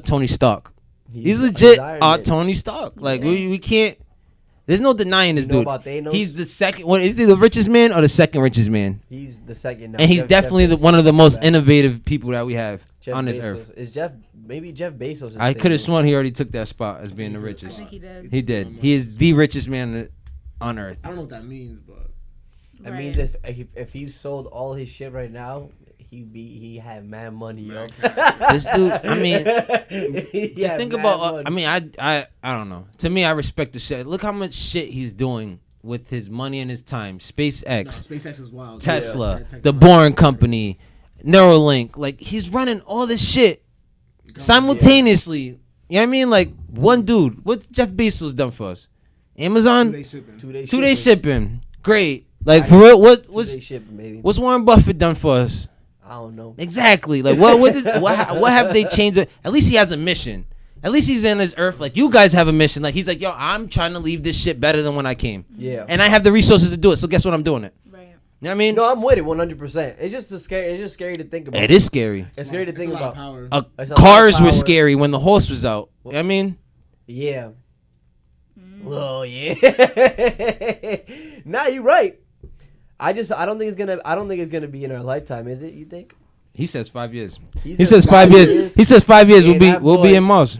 Tony Stark. He's He's legit Iron our Man. Tony Stark. Like we can't. There's no denying this You know dude. about Thanos? He's the second. What is he, the richest man or the second richest man? He's the second now. And he's Jeff definitely Bezos one of the is most back. innovative people that we have Jeff on this Bezos. earth. Is maybe Jeff Bezos? Is I the could have thing. sworn he already took that spot as being the I richest. think he did. He did. He is the richest man on earth. I don't know what that means, but I Right. mean, if he sold all his shit right now, he had mad money, yo. This dude. I mean, He just had think mad about. money. I mean, I don't know. To me, I respect the shit. Look how much shit he's doing with his money and his time. SpaceX, no, SpaceX is wild. Tesla, Yeah. the Boring Company, Neuralink. Like he's running all this shit simultaneously. You know what I mean? Like one dude. What's Jeff Bezos done for us? Amazon. 2-day shipping. 2 day 2 day shipping. Great. Like for real. What's 2 day shipping, baby? What's Warren Buffett done for us? I don't know. Exactly. Like what have they changed? At least he has a mission. At least he's in this earth. Like you guys have a mission. Like he's like, yo, I'm trying to leave this shit better than when I came. Yeah. And I have the resources to do it. So guess what? I'm doing it. Right. know what I mean? No, I'm with it 100%. It's just scary. It's just scary to think about. It is scary. It's scary to think about. Cars were scary when the horse was out. You know what I mean? Yeah. Oh yeah. Nah, you're right. I don't think it's gonna be in our lifetime, is it? You think? He says 5 years. He says 5 years. He says 5 years. We'll be in Mars.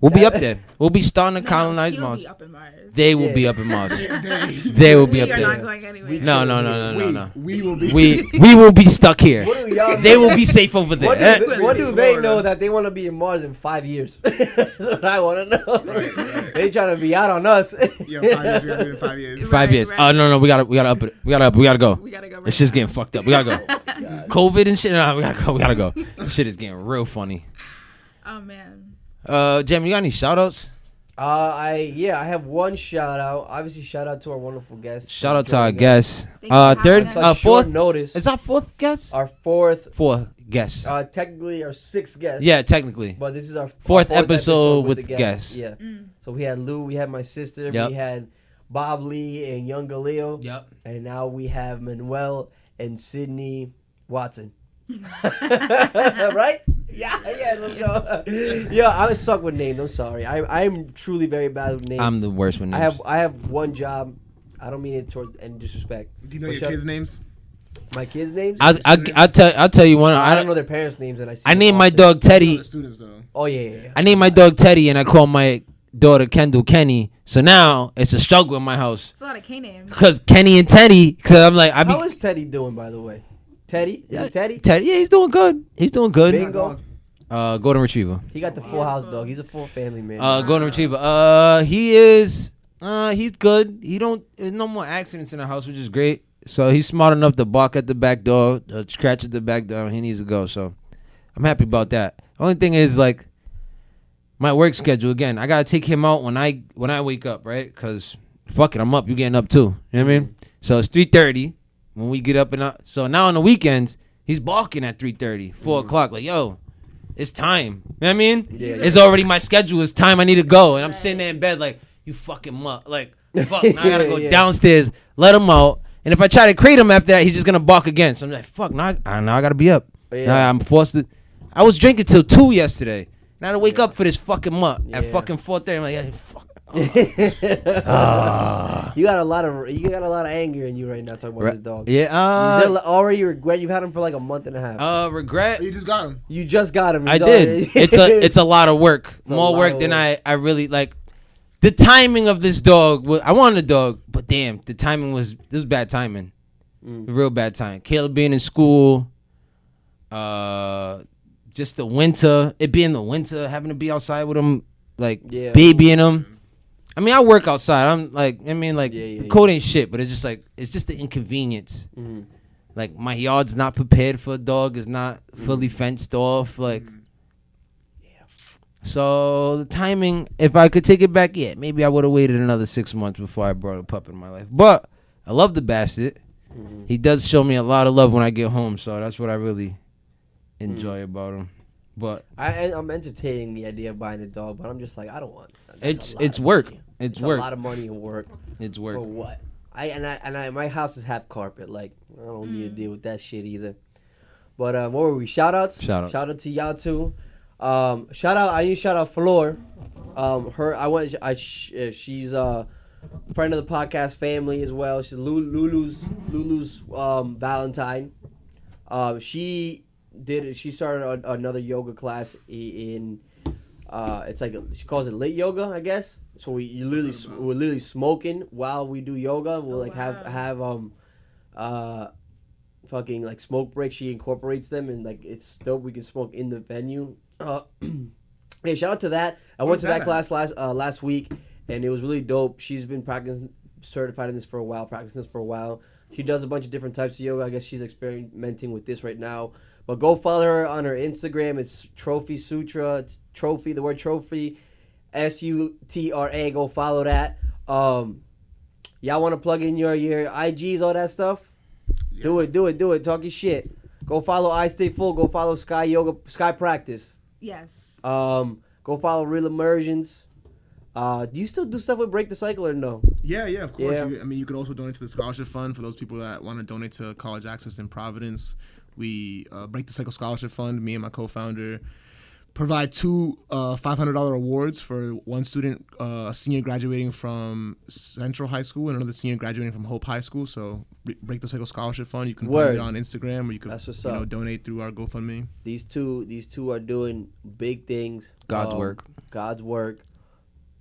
We'll be up there. We'll be starting to colonize Mars. They will be up in Mars. They will be up there. We are not going anywhere. No. We will be. We will be stuck here. They will be safe over there. What do they know that they want to be in Mars in 5 years? That's what I want to know. Right. They trying to be out on us. Yeah, 5 years. We gotta do it in 5 years. 5 years. Oh no, we gotta up it. We gotta go. We gotta go. This shit's getting fucked up. We gotta go. COVID and shit. No, we gotta go. This shit is getting real funny. Oh man. Jem, you got any shout outs? I have one shout out. Obviously, shout out to our wonderful guests. Shout out to our guests. Fourth notice. Is our fourth guest? Our fourth guest. Technically our sixth guest. Yeah, technically. But this is our fourth episode with the guests. Yeah. So we had Lou, we had my sister, we had Bob Lee and Young Galileo. Yep. And now we have Manuel and Sidney Watson. Right? Yeah, let's go. Yeah, I suck with names. I'm sorry. I'm truly very bad with names. I'm the worst with names. I have one job. I don't mean it toward any disrespect. Do you know your kids' names? My kids' names? I'll tell you one. I don't know their parents' names, and I named my dog Teddy. Students though. Oh yeah. I named my dog Teddy, and I call my daughter Kendall Kenny. So now it's a struggle in my house. It's a lot of K names. Because Kenny and Teddy. Because I'm like, how is Teddy doing, by the way? Teddy? Is it Teddy? Teddy, yeah, he's doing good. Bingo. Golden Retriever. He got the full house dog. He's a full family man. Golden Retriever. He is. He's good. There's no more accidents in the house, which is great. So he's smart enough to bark at the back door, scratch at the back door, and he needs to go. So I'm happy about that. Only thing is like my work schedule. Again, I gotta take him out when I wake up, right? Cause fuck it, I'm up. You getting up too? You know what I mean? So it's 3:30 when we get up and up. So now on the weekends he's barking at 3:30, 4 o'clock. Like yo, it's time. You know what I mean? Yeah. It's already my schedule. It's time. I need to go, and I'm sitting there in bed like you fucking mutt. Like fuck. Now I gotta go downstairs, let him out. And if I try to crate him after that, he's just gonna bark again. So I'm like, fuck, now I gotta be up. Yeah. Now I'm forced to. I was drinking till 2 yesterday. And I had to wake up for this fucking mutt at fucking 4:30. I'm like, yeah, fuck. You got a lot of anger in you right now talking about this dog. Yeah. Already regret you've had him for like a month and a half. Regret. You just got him. You just got him. I did. It's a lot of work. More work than I really like. The timing of this dog, I wanted a dog, but damn, the timing was bad timing. Real bad time. Caleb being in school, just the winter, it being the winter, having to be outside with him, like babying him. I mean, I work outside. I'm like, the code ain't shit, but it's just the inconvenience. Like my yard's not prepared for a dog. It's not fully fenced off. Like. So the timing, if I could take it back, maybe I would have waited another 6 months before I brought a pup in my life. But I love the bastard. He does show me a lot of love when I get home, so that's what I really enjoy about him. But I'm entertaining the idea of buying a dog, but I'm just like, I don't want. It's work. It's work. A lot of money and work. It's work. For what? My house is half carpet. Like I don't need to deal with that shit either. But what were we? Shout outs. Shout out to y'all too. I need to shout out Flor. She's a friend of the podcast family as well. She's Lulu's Valentine. She started another yoga class in it's like she calls it lit yoga, I guess. So we're literally smoking while we do yoga. We'll have fucking like smoke breaks. She incorporates them and like it's dope. We can smoke in the venue. Hey, shout out to that. I went to that class last week, and it was really dope. She's been certified in this for a while, practicing this for a while. She does a bunch of different types of yoga. I guess she's experimenting with this right now. But go follow her on her Instagram. It's Trophy Sutra. It's Trophy, the word Trophy, Sutra. Go follow that. Y'all want to plug in your IGs, all that stuff? Yeah. Do it. Talk your shit. Go follow I Stay Full. Go follow Sky Yoga, Sky Practice. Yes. Go follow Real Immersions. Do you still do stuff with Break the Cycle or no? Yeah, of course. Yeah. You could also donate to the scholarship fund for those people that want to donate to college access in Providence. We Break the Cycle Scholarship Fund, me and my co-founder, provide two $500 awards for one student, a senior graduating from Central High School and another senior graduating from Hope High School. So Break the Cycle Scholarship Fund, you can find it on Instagram, or you can donate through our GoFundMe. These two are doing big things. God's work.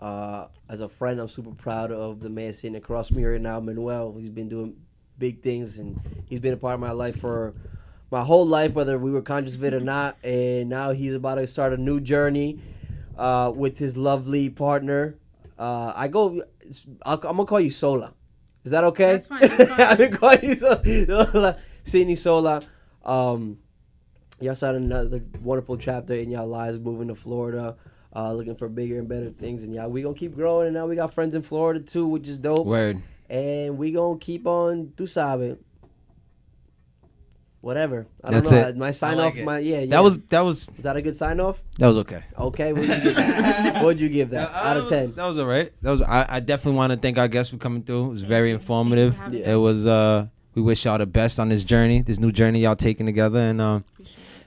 As a friend, I'm super proud of the man sitting across from me right now, Manuel. He's been doing big things, and he's been a part of my life for my whole life, whether we were conscious of it or not. And now he's about to start a new journey with his lovely partner. I'm gonna call you Sola. Is that okay? That's fine. I'm gonna call you Sola. Sidney Sola. Y'all started another wonderful chapter in y'all lives, moving to Florida, looking for bigger and better things. And y'all, we gonna keep growing. And now we got friends in Florida too, which is dope. Word. And we gonna keep on, tu sabe. Whatever. I That's don't know. it. My sign like off. it. That was. Was Is that a good sign off? that was okay. Okay. What'd you give that? Out of 10. That was all right. I definitely want to thank our guests for coming through. It was very informative. Yeah. It was we wish y'all the best on this journey, this new journey y'all taking together, and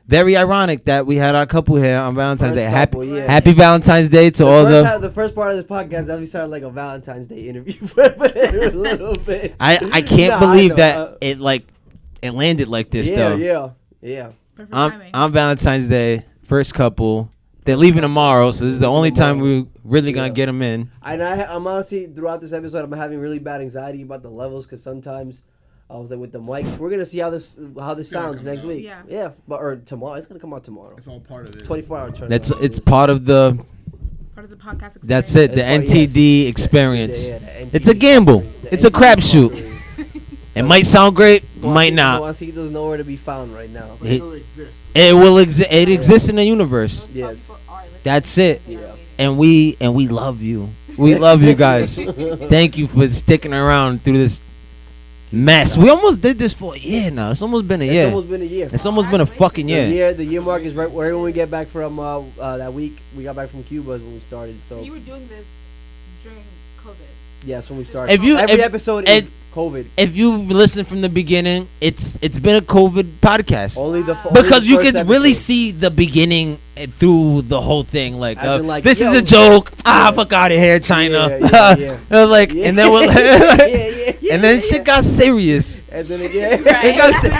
very ironic that we had our couple here on Valentine's Day. Happy Valentine's Day to all the first part of this podcast that we started like a Valentine's Day interview, but a little bit. I can't believe that it landed like this though. Yeah. Perfect timing. On Valentine's Day, first couple. They're leaving tomorrow, so this is the only time we really gonna get them in. And I'm honestly, throughout this episode, I'm having really bad anxiety about the levels, because sometimes I was like, with the mics, we're gonna see how this sounds next week. Yeah. Or tomorrow. It's gonna come out tomorrow. It's all part of it. 24-hour turnaround. It's part of the. Part of the podcast experience. That's it. The It's NTD experience. the NTD It's a gamble. It's a crapshoot. It might sound great, might not. Juancito's nowhere to be found right now. But it still exists. It will exist. It exists in the universe. Those Yes. people are listening. That's it. Yeah. And we love you. We love you guys. Thank you for sticking around through this mess. We almost did this for a year now. It's almost been a year. It's almost been a year. It's almost been a fucking year. The year mark is right when we get back from that week. We got back from Cuba is when we started. So you were doing this during COVID. Yeah, that's when we started. Every episode is COVID. If you listen from the beginning, it's been a COVID podcast. Only Because you first could really episode. see the beginning through the whole thing. Like, As in, like, this is yo, a joke. Fuck out of here, China. Yeah. And then we're and then shit got serious. And then again,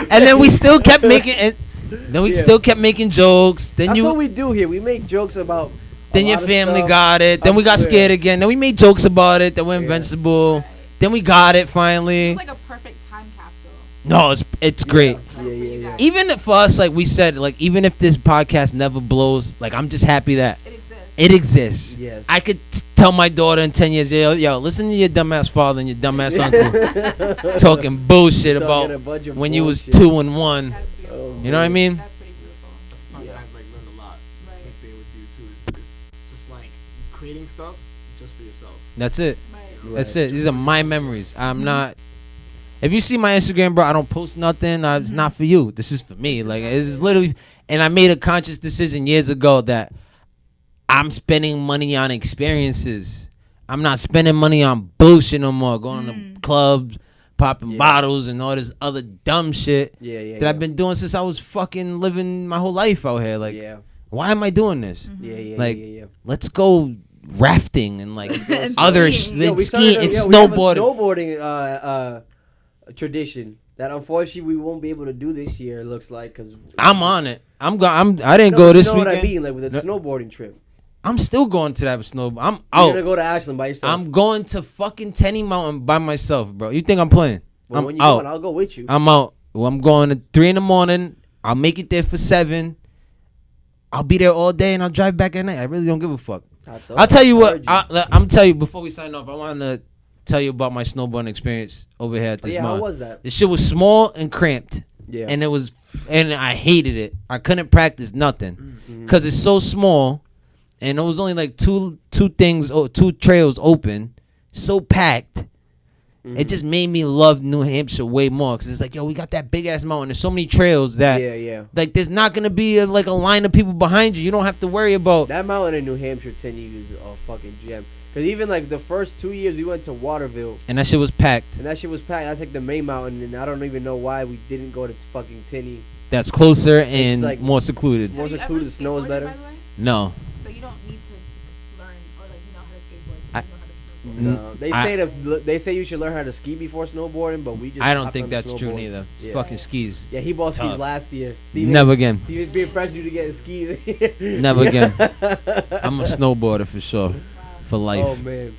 And then we still kept making it. Then we still kept making jokes. Then that's what we do here. We make jokes about. Then your family got it. Then we got scared again. Then we made jokes about it. Then we're invincible. Right. Then we got it finally. It's like a perfect time capsule. No, it's great. Yeah. Even for us, like we said, like even if this podcast never blows, like I'm just happy that It exists. it exists. Yes. I could tell my daughter in 10 years, yo, listen to your dumbass father and your dumbass uncle talking bullshit Talking a about bunch of when you was bullshit. 2 and 1. That's beautiful. You know what I mean? That's pretty beautiful. That's something Yeah. I've learned a lot. Right. Being with you too is just like creating stuff just for yourself. That's it. Right. That's it. These are my memories. I'm not. If you see my Instagram, bro, I don't post nothing. It's not for you. This is for me. Like it's literally. And I made a conscious decision years ago that I'm spending money on experiences. I'm not spending money on bullshit no more. Going to clubs, popping bottles, and all this other dumb shit that I've been doing since I was fucking living my whole life out here. Like, why am I doing this? Yeah. Let's go rafting and like And other skiing. skiing and We have a snowboarding. snowboarding tradition that unfortunately we won't be able to do this year. It looks like because I'm on it. I didn't go this you know weekend. what I mean, like with a snowboarding trip. I'm still going to that snowboard. I'm You're out. gonna go to Ashland by yourself. I'm going to fucking Tenny Mountain by myself, bro. You think I'm playing? Well, I'm when you out. going, I'll go with you. I'm out. Well, I'm going at 3 a.m. I'll make it there for 7. I'll be there all day and I'll drive back at night. I really don't give a fuck. I'll tell you what. I'm tell you before we sign off. I want to tell you about my snowboarding experience over here at this how month. was that? This shit was small and cramped. Yeah. And I hated it. I couldn't practice nothing because it's so small, and it was only like two trails open, so packed. It just made me love New Hampshire way more because it's like, yo, we got that big ass mountain. There's so many trails that, like, there's not gonna be a line of people behind you. You don't have to worry about that mountain in New Hampshire. 10 years is a fucking gem. Cause even like the first 2 years we went to Waterville, And that shit was packed. and that shit was packed. That's like the main mountain, and I don't even know why we didn't go to fucking Tinney. That's closer and like- more secluded. More Have you secluded, ever the snow is skateboarded, better. by the way? No. So you don't need to learn or like know how to skateboard to I- know how to snowboard. No, they say you should learn how to ski before snowboarding, but we just. I don't hopped think on the that's true snowboards. neither. Yeah. Fucking skis. Yeah, he bought skis Tough. last year. Steven, Never again. Steven's being pressured you to get skis. Never again. I'm a snowboarder for sure. For life. Oh man.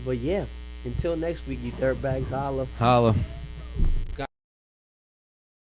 But yeah, until next week, you dirtbags, holla. Holla.